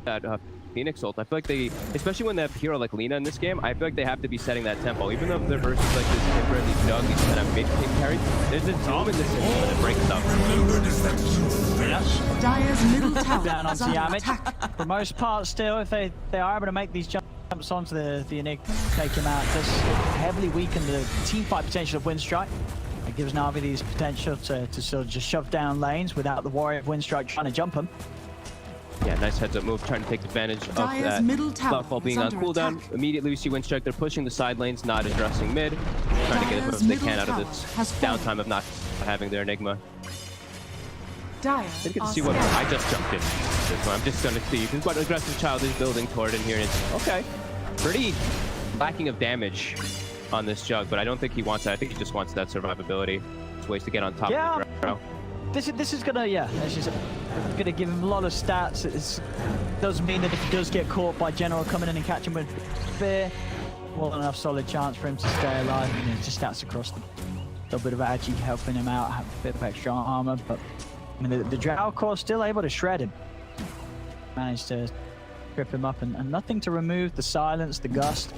That Phoenix ult, I feel like they, especially when they have a hero like Lina in this game, I feel like they have to be setting that tempo. Even though they're versus like this temporarily Jug, these kind of mid-team carries, there's a zoom in this system that breaks up. Dire's middle tower Down is onto under Yamish. attack. For most part, still, if they are able to make these jumps onto the Enigma, take him out, does heavily weaken the team fight potential of Winstrike. It gives Na'Vi these potential to sort of just shove down lanes without the warrior of Winstrike trying to jump him. Yeah, nice heads-up move, trying to take advantage of Dire's that middle tower while being on is under cooldown. attack. Immediately we see Winstrike, they're pushing the side lanes, not addressing mid, trying to get as much as they can out of this downtime of not having their Enigma. Dire Didn't get to are see what scared. I just jumped in. This one. I'm just going to see what aggressive child is building toward in here. And it's okay. Pretty lacking of damage on this Jug, but I don't think he wants that. I think he just wants that survivability. It's ways to get on top of the ground. This is gonna, it's just gonna give him a lot of stats. It does mean that if he does get caught by General coming in and catching him with fear, well, enough solid chance for him to stay alive. And just stats across the little bit of Agi helping him out, have a bit of extra armor, but I mean, the Drow core still able to shred him. Managed to trip him up, and nothing to remove the silence, the gust.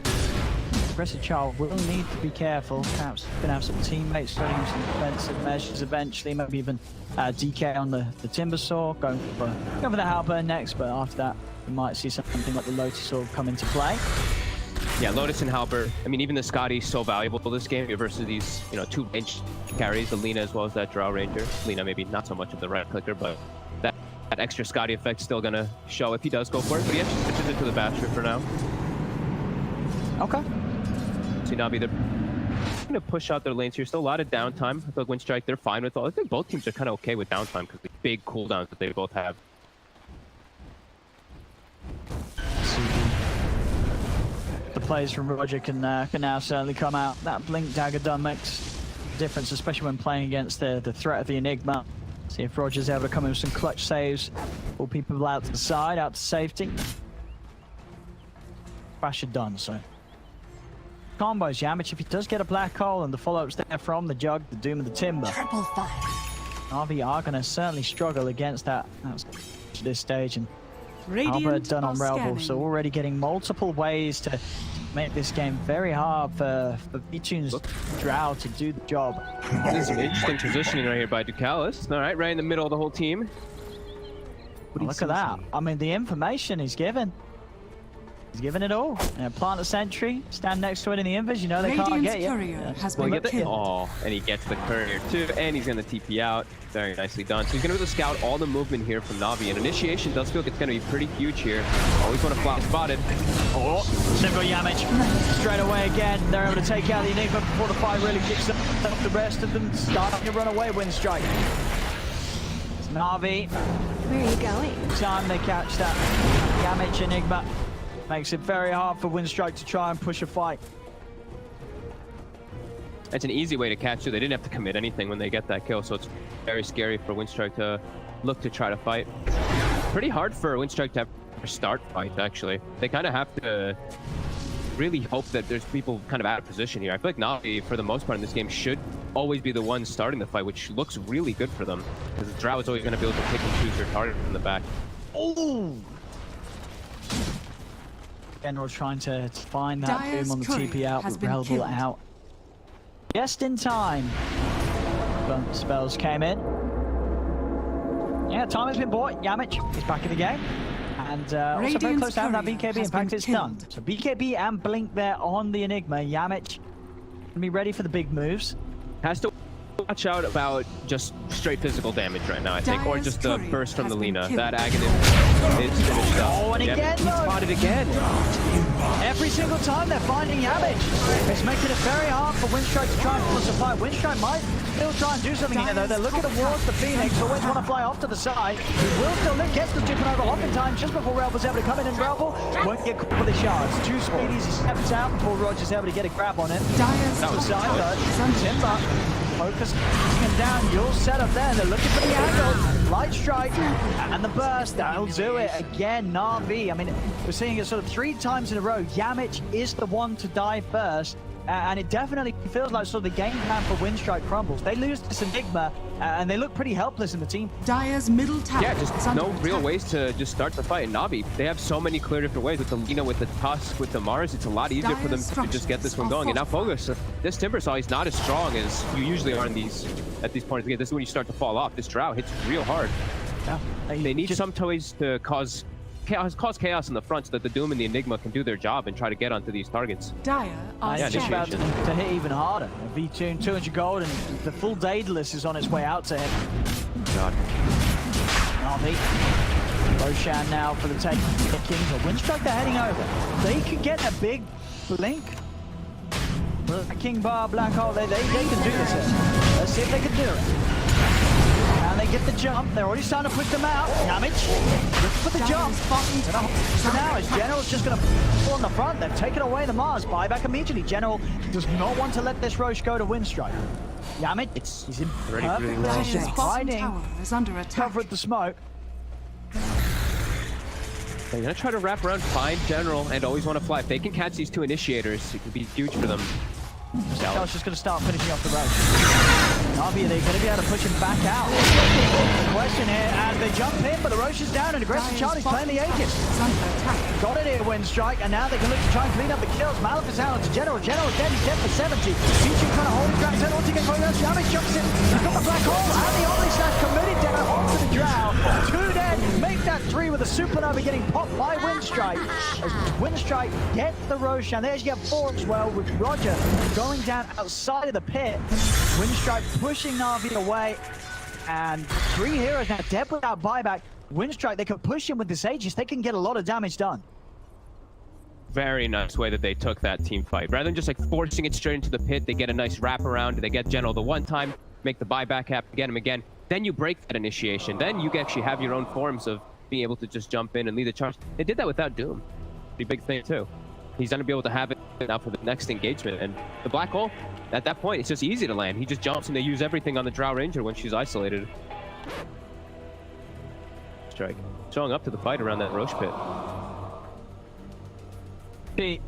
Aggressive child will need to be careful. Perhaps gonna have some teammates studying some defensive measures eventually. Maybe even DK on the Timber Saw, going for the Halberd next. But after that, we might see something like the Lotus Sword come into play. Yeah, Lotus and Halberd. I mean, even the Scotty is so valuable for this game versus these, two range carries, the Lina as well as that Drow Ranger. Lina maybe not so much of the right clicker, but that extra Scotty effect still gonna show if he does go for it. But he actually switches into the Basher for now. Okay. So Na'Vi, they're going to push out their lanes here. Still a lot of downtime. I feel like Winstrike, they're fine with all. I think both teams are kind of okay with downtime because the big cooldowns that they both have. The plays from Roger can now certainly come out. That Blink Dagger done makes a difference, especially when playing against the threat of the Enigma. See if Roger's able to come in with some clutch saves. Pull people out to the side, out to safety. Basher done, so. Combos, Yamish, if he does get a black hole and the follow-ups there from the Jug, the Doom and the Timber. Triple fire. Na'Vi are going to certainly struggle against that at this stage. And Albert done on Relball, so already getting multiple ways to make this game very hard for B-Tune's Drow to do the job. This is some interesting positioning right here by Ducalis. All right in the middle of the whole team. Look at that. I mean, the information he's given. He's giving it all. Plant a sentry, stand next to it in the invis. You know they can't Radiant's get you. courier has Well, been get the, killed. oh, and he gets the courier too, and he's gonna TP out. Very nicely done. So he's gonna be able to scout all the movement here from Navi, and initiation does feel like it's gonna be pretty huge here. Always want to fly spotted. Oh, single damage. Straight away again. They're able to take out the Enigma before the fight really kicks up. The rest of them starting to run away. Winstrike. It's Navi. Where are you going? Time they catch that damage Enigma. Makes it very hard for Winstrike to try and push a fight. It's an easy way to catch you. They didn't have to commit anything when they get that kill, so it's very scary for Winstrike to look to try to fight. Pretty hard for Winstrike to ever start fight, actually. They kind of have to really hope that there's people kind of out of position here. I feel like Navi, for the most part in this game, should always be the one starting the fight, which looks really good for them, because the Drow is always going to be able to pick and choose their target from the back. Oh! General trying to find that Dire's boom on the courier TP out, has but been Rebel killed. out. Just in time. Blunt spells came in. Yeah, time has been bought. Yamich is back in the game. And also very close to having that Radiant's BKB. courier In fact, has it's been done. killed. So BKB and Blink there on the Enigma. Yamich gonna be ready for the big moves. Has to watch out about just straight physical damage right now, I think, or Dire's just the courier burst from has the been Lina. killed. That Aghanim is finished up. Oh, and Yep, again, he's though. spotted again. Every single time they're finding Yamich. It's making it very hard for Winstrike to try and force a fight. Winstrike might still try and do something here, though. They're looking towards the Phoenix. Always want to fly off to the side. He will still get the supernova off in time just before Relva's able to come in, and Relva won't get caught with the shards. Two speedies, he steps out before Roger's able to get a grab on it. Dire's To the side, top but is under Timber focus him down. You'll set up there. They're looking for the angle. Light strike and the burst. That'll do it again. Na'Vi. I mean, we're seeing it sort of 3 times in a row. Yamich is the one to die first. And it definitely feels like sort of the game plan for Winstrike crumbles. They lose this Enigma, and they look pretty helpless in the team. Dire's middle tower Yeah, is just under no real attack. ways to just start the fight. Navi, they have so many clear different ways. With the Lina, with the Tusk, with the Mars, it's a lot easier for them to just get this one going. And now Bogus, this Timbersaw, he's not as strong as you usually are in these at these points of the game. This is when you start to fall off. This Drow hits real hard. Yeah, They need just- some toys to cause chaos in the front so that the Doom and the Enigma can do their job and try to get onto these targets. Dire are Yeah, Just about initiation. to hit even harder. V2 200 gold, and the full Daedalus is on its way out to him. God. Na'Vi. Roshan now for the take. Kings or Winstrike, they're heading over. They could get a big blink. King Bar, Black Hole, they can do this here. Let's see if they can do it. And they get the jump. They're already starting to push them out. Damage. Looking for the jump. So now as General's just going to pull on the front. They've taken away the Mars. Buyback immediately. General does not want to let this Roche go to Winstrike. Yamit, he's in Already perfect really low. position, Dire's bottom hiding, tower is under attack. cover with the smoke. They're gonna try to wrap around, find General, and always want to fly. If they can catch these 2 initiators, it could be huge for them. Scouts just going to start finishing off the road. Na'Vi, are they going to be able to push him back out? The question here, as they jump in, but the Roche is down, and Aggressive Dire's Charlie's playing the bottom tower Aegis. is under attack. Got it here, Winstrike, and now they can look to try and clean up the kills. Malefic's out onto General. General's dead, he's dead for 70. P2 trying to hold his ground, once again, Yamich jumps in. He's got the black hole, and the Omni Slash committed down onto the Drow. 2 dead, make that 3 with a supernova getting popped by Winstrike. As Winstrike get the Roshan. There's you get 4 as well, with Roger going down outside of the pit. Winstrike pushing Na'Vi away, and 3 heroes now dead without buyback. Winstrike, they can push him with this Aegis. They can get a lot of damage done. Very nice way that they took that team fight. Rather than just like forcing it straight into the pit, they get a nice wraparound. They get General the one time, make the buyback happen, get him again. Then you break that initiation. Then you actually have your own forms of being able to just jump in and lead the charge. They did that without Doom. Pretty big thing too. He's going to be able to have it now for the next engagement. And the Black Hole, at that point, it's just easy to land. He just jumps and they use everything on the Drow Ranger when she's isolated. Strike. Showing up to the fight around that Roche pit. See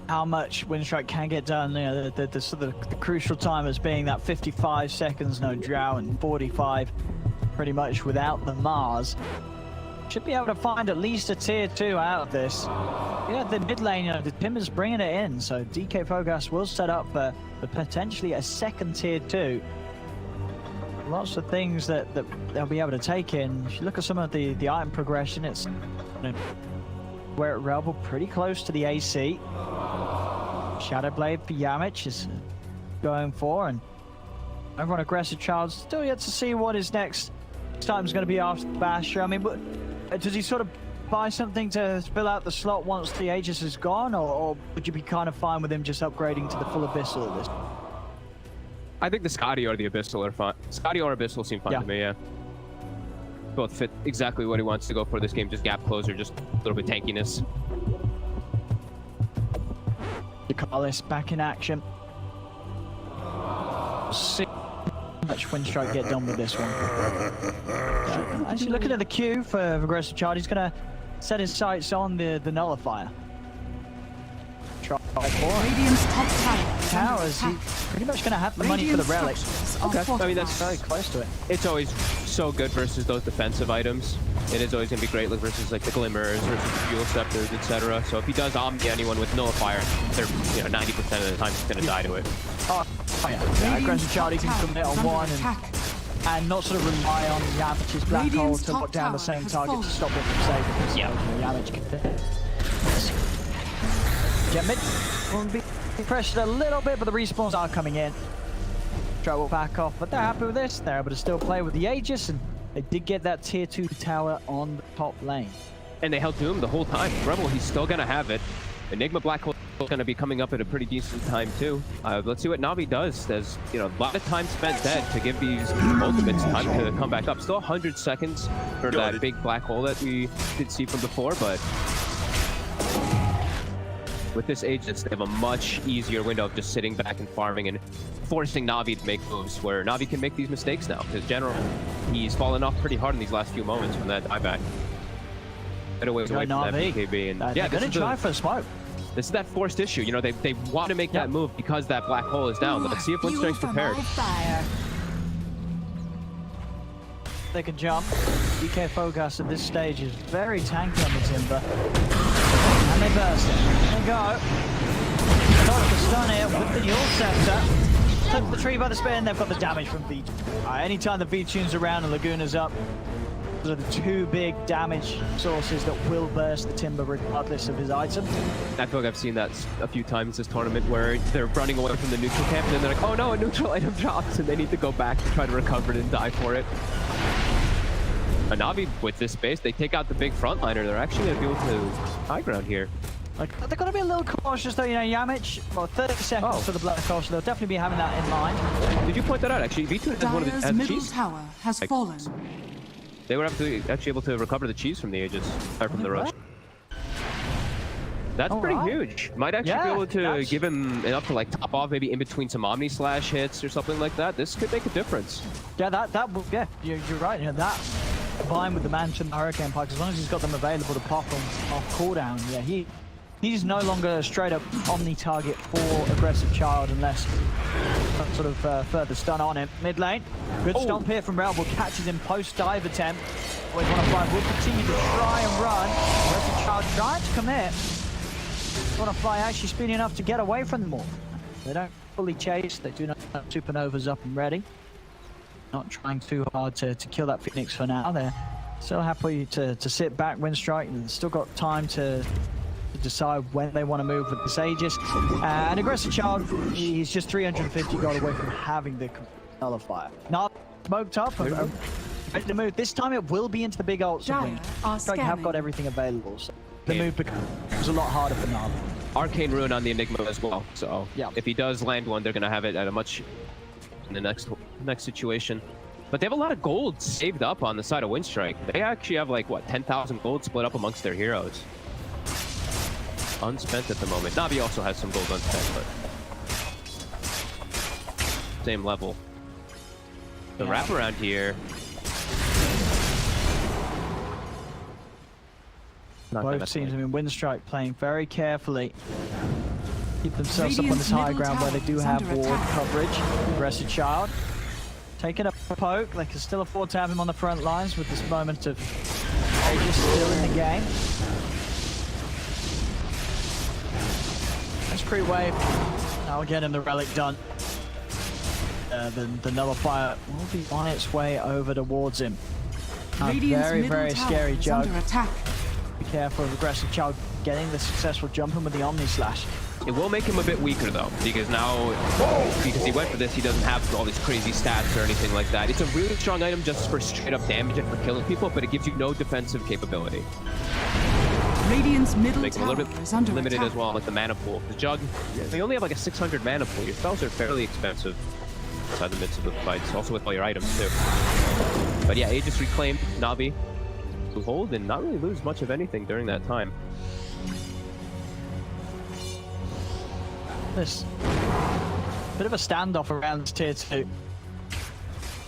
how much Winstrike can get done. You know, the sort of the crucial time as being that 55 seconds no Drow and 45 pretty much without the Mars. Should be able to find at least a tier 2 out of this. Yeah, the mid lane, you know, the Timber's bringing it in, so DK Fogas will set up for potentially a second tier 2. Lots of things that they'll be able to take in. If you look at some of the item progression, it's We're at Rebel pretty close to the AC. Shadow Blade for Yamich is going for, and over on Aggressive Child, still yet to see what his next time's going to be after Basher. I mean, does he sort of buy something to fill out the slot once the Aegis is gone, or would you be kind of fine with him just upgrading to the full Abyssal at this? I think the Scotty or the Abyssal are fine. Scotty or Abyssal seem fine to me, yeah. Both fit exactly what he wants to go for this game, just gap closer, just a little bit tankiness. Carlos back in action. See how much Winstrike get done with this one. Actually, looking at the queue for Aggressive Child, he's going to set his sights on the Nullifier. Radiant's top Towers, he's pretty much going to have the money for the relic. Okay, I mean, that's very close to it. It's always so good versus those defensive items. It is always going to be great versus like the Glimmers, versus Fuel Scepters, etc. So if he does Omni anyone with Nullifier, they're 90% of the time he's going to die to it. Oh yeah. Aggressive Child, he can commit on one and not sort of rely on Yamich's black hole to put down the same target to stop it from saving. Yamich can Jet mid will be pressured a little bit, but the respawns are coming in. Try will back off, but they're happy with this. They're able to still play with the Aegis, and they did get that tier 2 tower on the top lane. And they held to him the whole time. Rebel, he's still going to have it. Enigma Black Hole is going to be coming up at a pretty decent time too. Let's see what Navi does. There's a lot of time spent dead to give these ultimates time to come back up. Still 100 seconds for that big black hole that we did see from before, but with this Aegis, they have a much easier window of just sitting back and farming and forcing Navi to make moves where Navi can make these mistakes now. Because general, he's fallen off pretty hard in these last few moments from that dieback. Get away from that BKB. And they're going to try for a smoke. This is that forced issue. They want to make that move because that black hole is down. Let's see if Winstrike's prepared. They can jump. DK Focus at this stage is very tanky on the Timber. And they burst it. There they go. Got the stun here with the Yule Scepter. Took the tree by the spin. They've got the damage from V. Anytime the V-Tune's around and Laguna's up, those are the two big damage sources that will burst the Timber regardless of his item. I feel like I've seen that a few times this tournament where they're running away from the neutral camp and then they're like, oh no, a neutral item drops, and they need to go back to try to recover it and die for it. A Navi with this base, they take out the big frontliner. They're actually going to be able to high ground here. Like, they're going to be a little cautious though, Yamich, well, 30 seconds for the Black Hole, so they'll definitely be having that in mind. Did you point that out, actually? V2 has one of the middle cheese. tower has fallen. They were actually able to recover the cheese from the Aegis, or from the rush. That's pretty huge. Might actually be able to give him enough to like top off, maybe in between some Omni Slash hits or something like that. This could make a difference. Yeah, yeah, you're right. That combined with the Mansion Hurricane Pike, as long as he's got them available to pop on off cooldown, yeah, he's no longer a straight up Omni target for Aggressive Child unless some sort of further stun on him. Mid lane, good stomp here from Relbel, catches him post dive attempt. Always want to fly, will continue to try and run. Aggressive Child trying to commit. Want to fly actually speeding enough to get away from them all. They don't fully chase, they do not have Supernovas up and ready. Not trying too hard to kill that Phoenix for now. They're still happy to sit back, Winstrike, and still got time to decide when they want to move with this Aegis. And Aggressive Child, he's just 350 gold away from having the Nullifier. Not smoked up, ready to move. This time it will be into the big ult. Winstrike have got everything available. So the move becomes a lot harder for Navi. Arcane Ruin on the Enigma as well. So if he does land one, they're going to have it at a much in the next situation. But they have a lot of gold saved up on the side of Winstrike. They actually have like, what, 10,000 gold split up amongst their heroes. Unspent at the moment. Navi also has some gold unspent, but same level. The wraparound here. Both teams, I mean, Winstrike playing very carefully. Keep themselves up on this high ground where they do have ward coverage. Aggressive Child taking a poke. They can still afford to have him on the front lines with this moment of Aegis still in the game. Nice pre-wave. Now we're getting the relic done. The Nullifier will be on its way over towards him. A very, very scary jug. careful of aggressive child getting the successful jump in with the Omni Slash. It will make him a bit weaker though, because now, because he went for this, he doesn't have all these crazy stats or anything like that. It's a really strong item just for straight up damage and for killing people, but it gives you no defensive capability. Radiant's middle Make him a tower little bit is under limited attack. as well, like the mana pool. The Jug, you only have like a 600 mana pool. Your spells are fairly expensive inside the midst of the fights, also with all your items too. But yeah, Aegis reclaimed Na'Vi to hold and not really lose much of anything during that time. This bit of a standoff around this tier 2.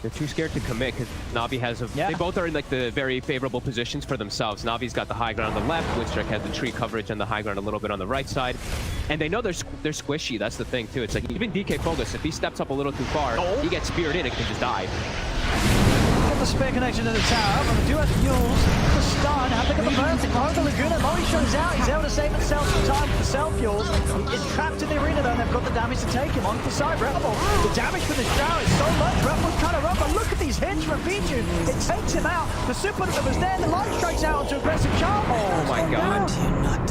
They're too scared to commit because Na'Vi has a... Yeah. They both are in like the very favorable positions for themselves. Na'Vi's got the high ground on the left, Winstrike has the tree coverage and the high ground a little bit on the right side. And they know they're squishy, that's the thing too. It's like even DK Focus, if he steps up a little too far, he gets speared in and can just die. Get the spear connection to the tower, but they do have the Yules, the stun, have to get the burn to close the Laguna. Moisho is out, he's able to save himself some time with the self-fuels. He's trapped in the arena though, and they've got the damage to take him onto the side. Rebel, the damage from the Shroud is so much, Rebel's trying to run, but look at these hits from Pichu. It takes him out, the super that was there, the light strikes out onto aggressive charm. Oh my god.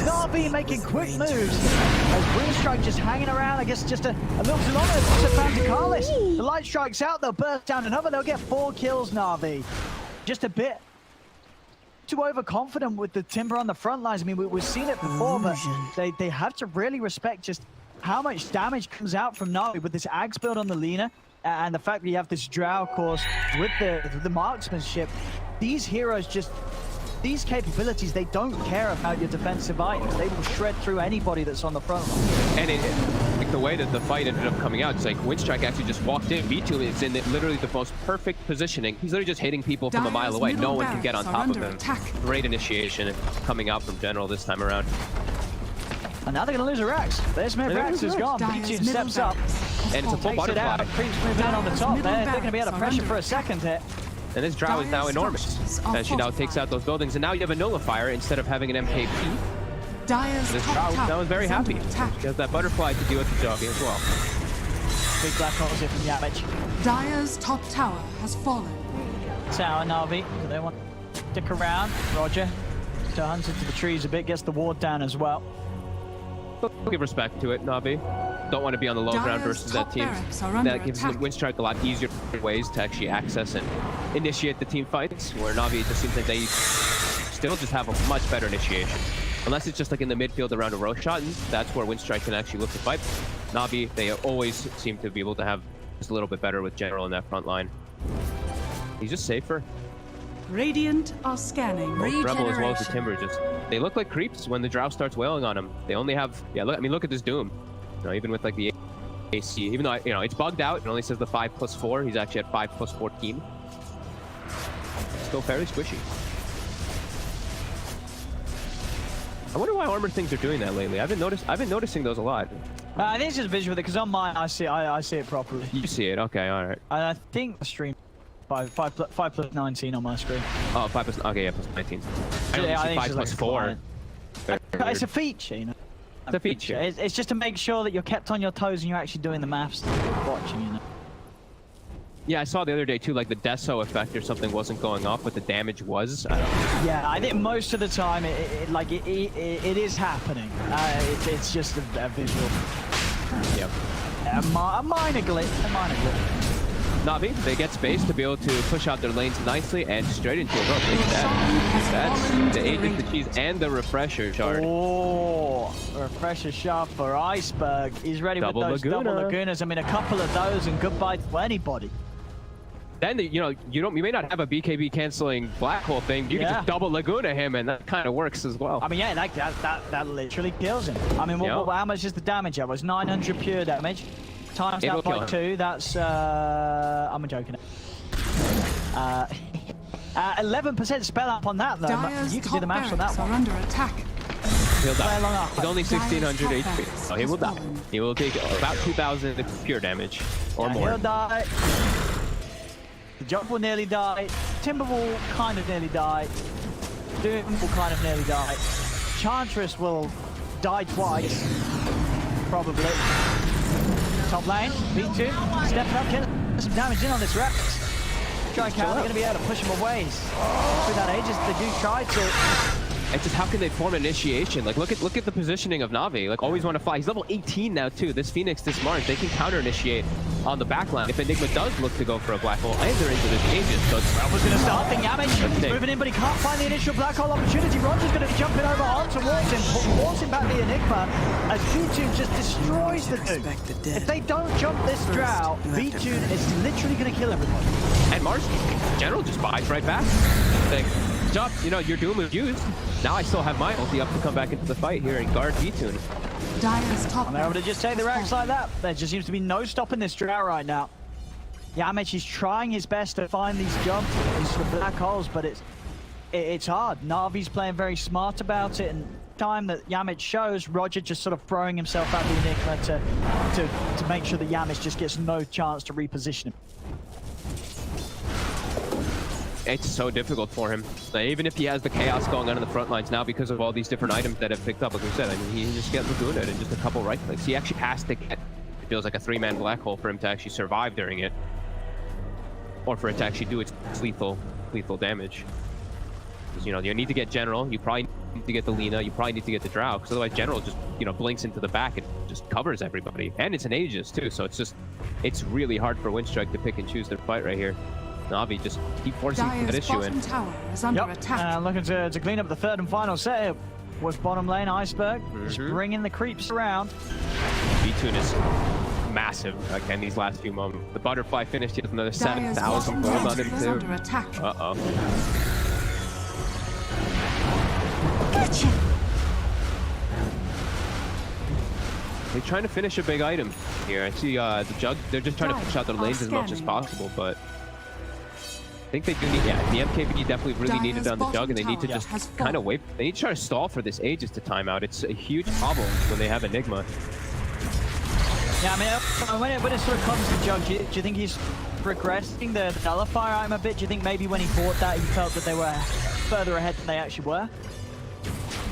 Na'Vi making quick moves, as Winstrike just hanging around, I guess just a little too long, it's also found to Carlos. The light strikes out, they'll burst down another, they'll get 4 kills, Na'Vi. Just a bit too overconfident with the Timber on the front lines. I mean, we've seen it before, but they have to really respect just how much damage comes out from Na'Vi with this Axe build on the Lina, and the fact that you have this Drow, of course, with the marksmanship. These heroes just... These capabilities, they don't care about your defensive items. They will shred through anybody that's on the front line. And like the way that the fight ended up coming out, it's like Winstrike actually just walked in. V2 is in literally the most perfect positioning. He's literally just hitting people from a mile away. No one can get on top of him. Great initiation coming out from General this time around. And now they're going to lose a Rex. There's Rex is gone. V2 steps up. And it's a full Takes it out. butterfly. Creeps moving in on the top there. They're going to be able to pressure for a second hit. And this Drow is now enormous as she now takes out those buildings. And now you have a nullifier instead of having an MKP. This Drow now is very happy. She has that butterfly to deal with the jogging as well. Big black holes here from damage. Dire's top tower has fallen. Tower, Na'Vi. Do they want to stick around? Roger turns into the trees a bit, gets the ward down as well. We'll give respect to it, Na'Vi. Don't want to be on the low ground versus that team. That gives Winstrike a lot easier ways to actually access and initiate the team fights, where Na'Vi just seems like they still just have a much better initiation. Unless it's just like in the midfield around a row shot, and that's where Winstrike can actually look to fight. Na'Vi, they always seem to be able to have just a little bit better with General in that front line. He's just safer. Radiant are scanning. Both Rebel as well as the Timber they look like creeps when the Drow starts wailing on them. They only have, look at this Doom. You know, even with like the AC, even though, it's bugged out, it only says the 5+4. He's actually at 5+14. Still fairly squishy. I wonder why armor things are doing that lately. I've been noticing those a lot. I think it's just visual because on mine I see it properly. You see it, okay, all right. And I think the stream 5+19 on my screen. Oh, 5+, okay, yeah, +19. I only see 5+4. It's a feature, you know. It's a feature. It's just to make sure that you're kept on your toes and you're actually doing the maths, watching, you know. Yeah, I saw the other day too, like the Deso effect or something wasn't going off, but the damage was. I don't know. Yeah, I think most of the time it is happening. It's just a visual. Yep. A minor glitch. Na'Vi, they get space to be able to push out their lanes nicely and straight into a rope. Look at that. That's the Agent, the Cheese, and the Refresher shard. Oh, Refresher shard for Iceberg. He's ready with those double Lagunas. I mean, a couple of those and goodbye to anybody. Then, you may not have a BKB canceling black hole thing. You can just double Laguna him, and that kind of works as well. I mean, yeah, that literally kills him. I mean, how much is the damage? That was 900 pure damage. Times that by 2, that's, I'm joking. 11% spell up on that, though. You can do the maths on that one. Under attack. He'll die. He's only 1600 HP. So he will die. He will take about 2000 pure damage or more. He'll die. The Jump will nearly die. Timber will kind of nearly die. Doom will kind of nearly die. Chantress will die twice. Probably. Top lane, B2, stepping up, getting some damage in on this Rex. Try and count, they're going to be able to push him away. Through that Aegis, they do try to. It's just how can they form initiation? Like look at the positioning of Na'Vi. Like always want to fly. He's level 18 now too. This Phoenix, this Mars, they can counter initiate on the backline. If Enigma does look to go for a black hole, and they're into this Aegis, so it's Ralph was going to start. The Yamic is moving in, but he can't find the initial black hole opportunity. Roger's going to be jumping over onto forcing back the Enigma as B2 just destroys the dude. If they don't jump this Drow, B2 is literally going to kill everybody. And Mars, in general, just buys right back. Like, job, you know, your doom is used. Now I still have my ulti up to come back into the fight here and guard B2. Dire's top And they're able to just take the racks like that. There just seems to be no stopping this Drow right now. Yamic is trying his best to find these jumps, these sort of black holes, but it's hard. Na'Vi's playing very smart about it, and time that Yamic shows, Roger just sort of throwing himself at the Enigma to make sure that Yamic just gets no chance to reposition him. It's so difficult for him. Like, even if he has the chaos going on in the front lines now because of all these different items that have picked up, like we said, I mean, he just gets Laguna and just a couple right clicks. He actually has to get, it feels like a 3-man black hole for him to actually survive during it. Or for it to actually do its lethal damage. Because, you know, you need to get General, you probably need to get the Lina, you probably need to get the Drow, because otherwise General just, you know, blinks into the back and just covers everybody. And it's an Aegis too, so it's really hard for Winstrike to pick and choose their fight right here. Na'Vi just keep forcing that issue in. Tower is under attack. Looking to clean up the third and final set here with bottom lane Iceberg. Just bringing the creeps around. B2 is massive again these last few moments. The butterfly finished. He has another 7,000 gold on him too. Under attack. Uh-oh. Gotcha. They're trying to finish a big item here. I see the Jug. They're just trying to push out their lanes as much as possible, but I think they do need, the MKB definitely really needed on the Jug, and they need to just kind of wait. They need to try to stall for this Aegis to time out. It's a huge problem when they have Enigma. Yeah, I mean, when it sort of comes to Jug, do you think he's regressing the nullifier item a bit? Do you think maybe when he bought that, he felt that they were further ahead than they actually were?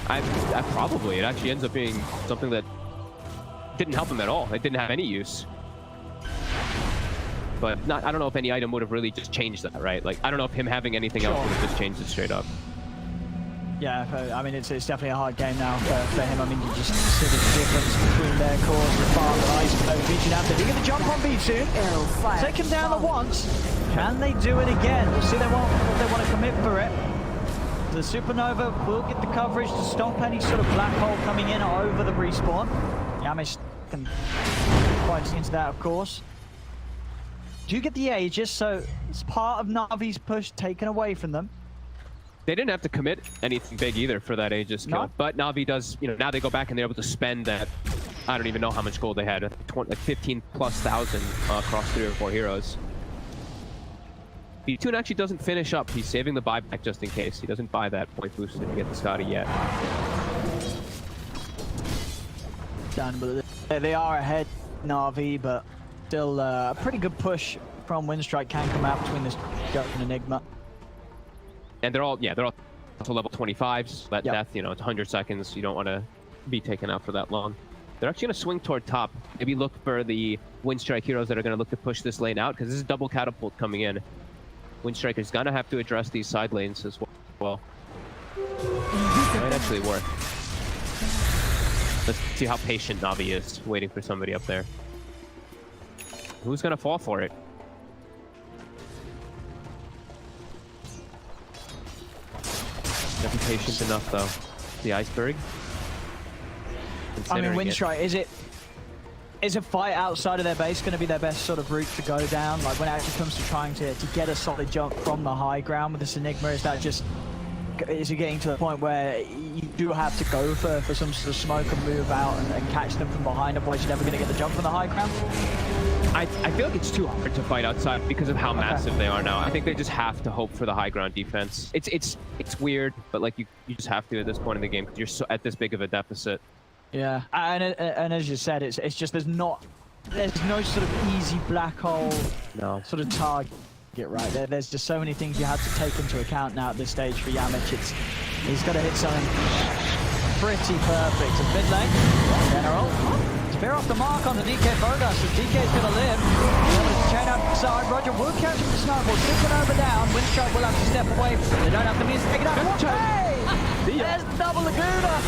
I probably. It actually ends up being something that didn't help him at all. It didn't have any use. But I don't know if any item would have really just changed that, right? Like, I don't know if him having anything else would have just changed it straight up. Yeah, I mean, it's definitely a hard game now for him. I mean, you just see the difference between their cores and Farm and Iceberg. B2 now to get the jump on B2. Take him down at once. Can they do it again? We'll see if they want to commit for it. The Supernova will get the coverage to stop any sort of black hole coming in over the respawn. Yamish can fight into that, of course. Do you get the Aegis, so it's part of Na'Vi's push taken away from them. They didn't have to commit anything big either for that Aegis kill, No. but Na'Vi does, you know, now they go back and they're able to spend that, I don't even know how much gold they had, like 15,000+ across 3 or 4 heroes. B2 actually doesn't finish up, he's saving the buyback just in case. He doesn't buy that point booster to get the Scotty yet. Done, but they are ahead, Na'Vi, but still a pretty good push from Winstrike can come out between this Jug and Enigma. And they're all to level 25s. That death, you know, it's 100 seconds. You don't want to be taken out for that long. They're actually going to swing toward top. Maybe look for the Winstrike heroes that are going to look to push this lane out, because this is double catapult coming in. Winstrike is going to have to address these side lanes as well. It might actually work. Let's see how patient Na'Vi is, waiting for somebody up there. Who's going to fall for it? Definitely patient enough, though. The Iceberg. I mean, Winstrike, is a fight outside of their base going to be their best sort of route to go down? Like, when it actually comes to trying to get a solid jump from the high ground with this Enigma, is it getting to the point where you do have to go for some sort of smoke and move out and catch them from behind, otherwise you're never going to get the jump from the high ground? I feel like it's too hard to fight outside because of how massive they are now. I think they just have to hope for the high ground defense. It's weird, but like you just have to at this point in the game because you're so at this big of a deficit. Yeah, and as you said, it's just there's no sort of easy black hole sort of target right there. There's just so many things you have to take into account now at this stage for Yamic. He's got to hit something pretty perfect. And mid lane, General. Spear off the mark on the DK Bogas, so DK's going to live. Chain outside, Roger will catch him with the snowball, Supernova down. Winstrike will have to step away. They don't have the means to take it out. Hey! The There's the double Laguna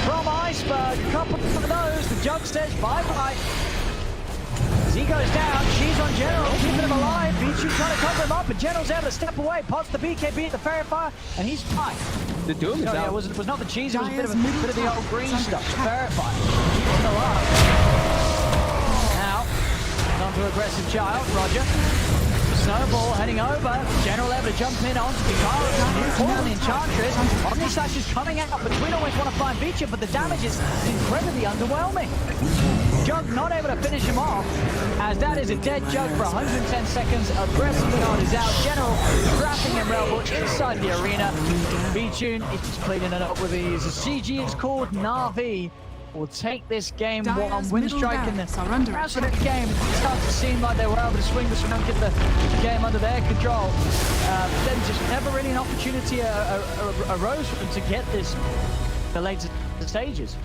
from Iceberg. A couple of those. The Jug says bye-bye. As he goes down, she's on General, keeping him alive. B2 trying to cover him up, and General's able to step away. Pops the BKB at the Fairy Fire, and he's fine. The Doom is No, yeah, out. it was not the cheese, it was a bit of Dire's the middle old green tower stuff. is The under Fairy Fire. Keeping alive. Now, on to aggressive child, Roger. Snowball heading over. General able to jump in onto Picaro. Falling the Enchantress. Omnislash is coming out, but Twin always want to find Beecher, but the damage is incredibly underwhelming. Jug not able to finish him off, as that is a dead Jug for 110 seconds. Aggressive Leon is out. General trapping him Rebel inside the arena. B-Tune is just cleaning it up with ease. The CG is called Na'Vi. Will take this game one. Dire's middle Winstrike in the barracks are under rest of attack. the game. It starts to seem like they were able to swing this around, get the game under their control. Then just never really an opportunity arose for them to get this the later stages.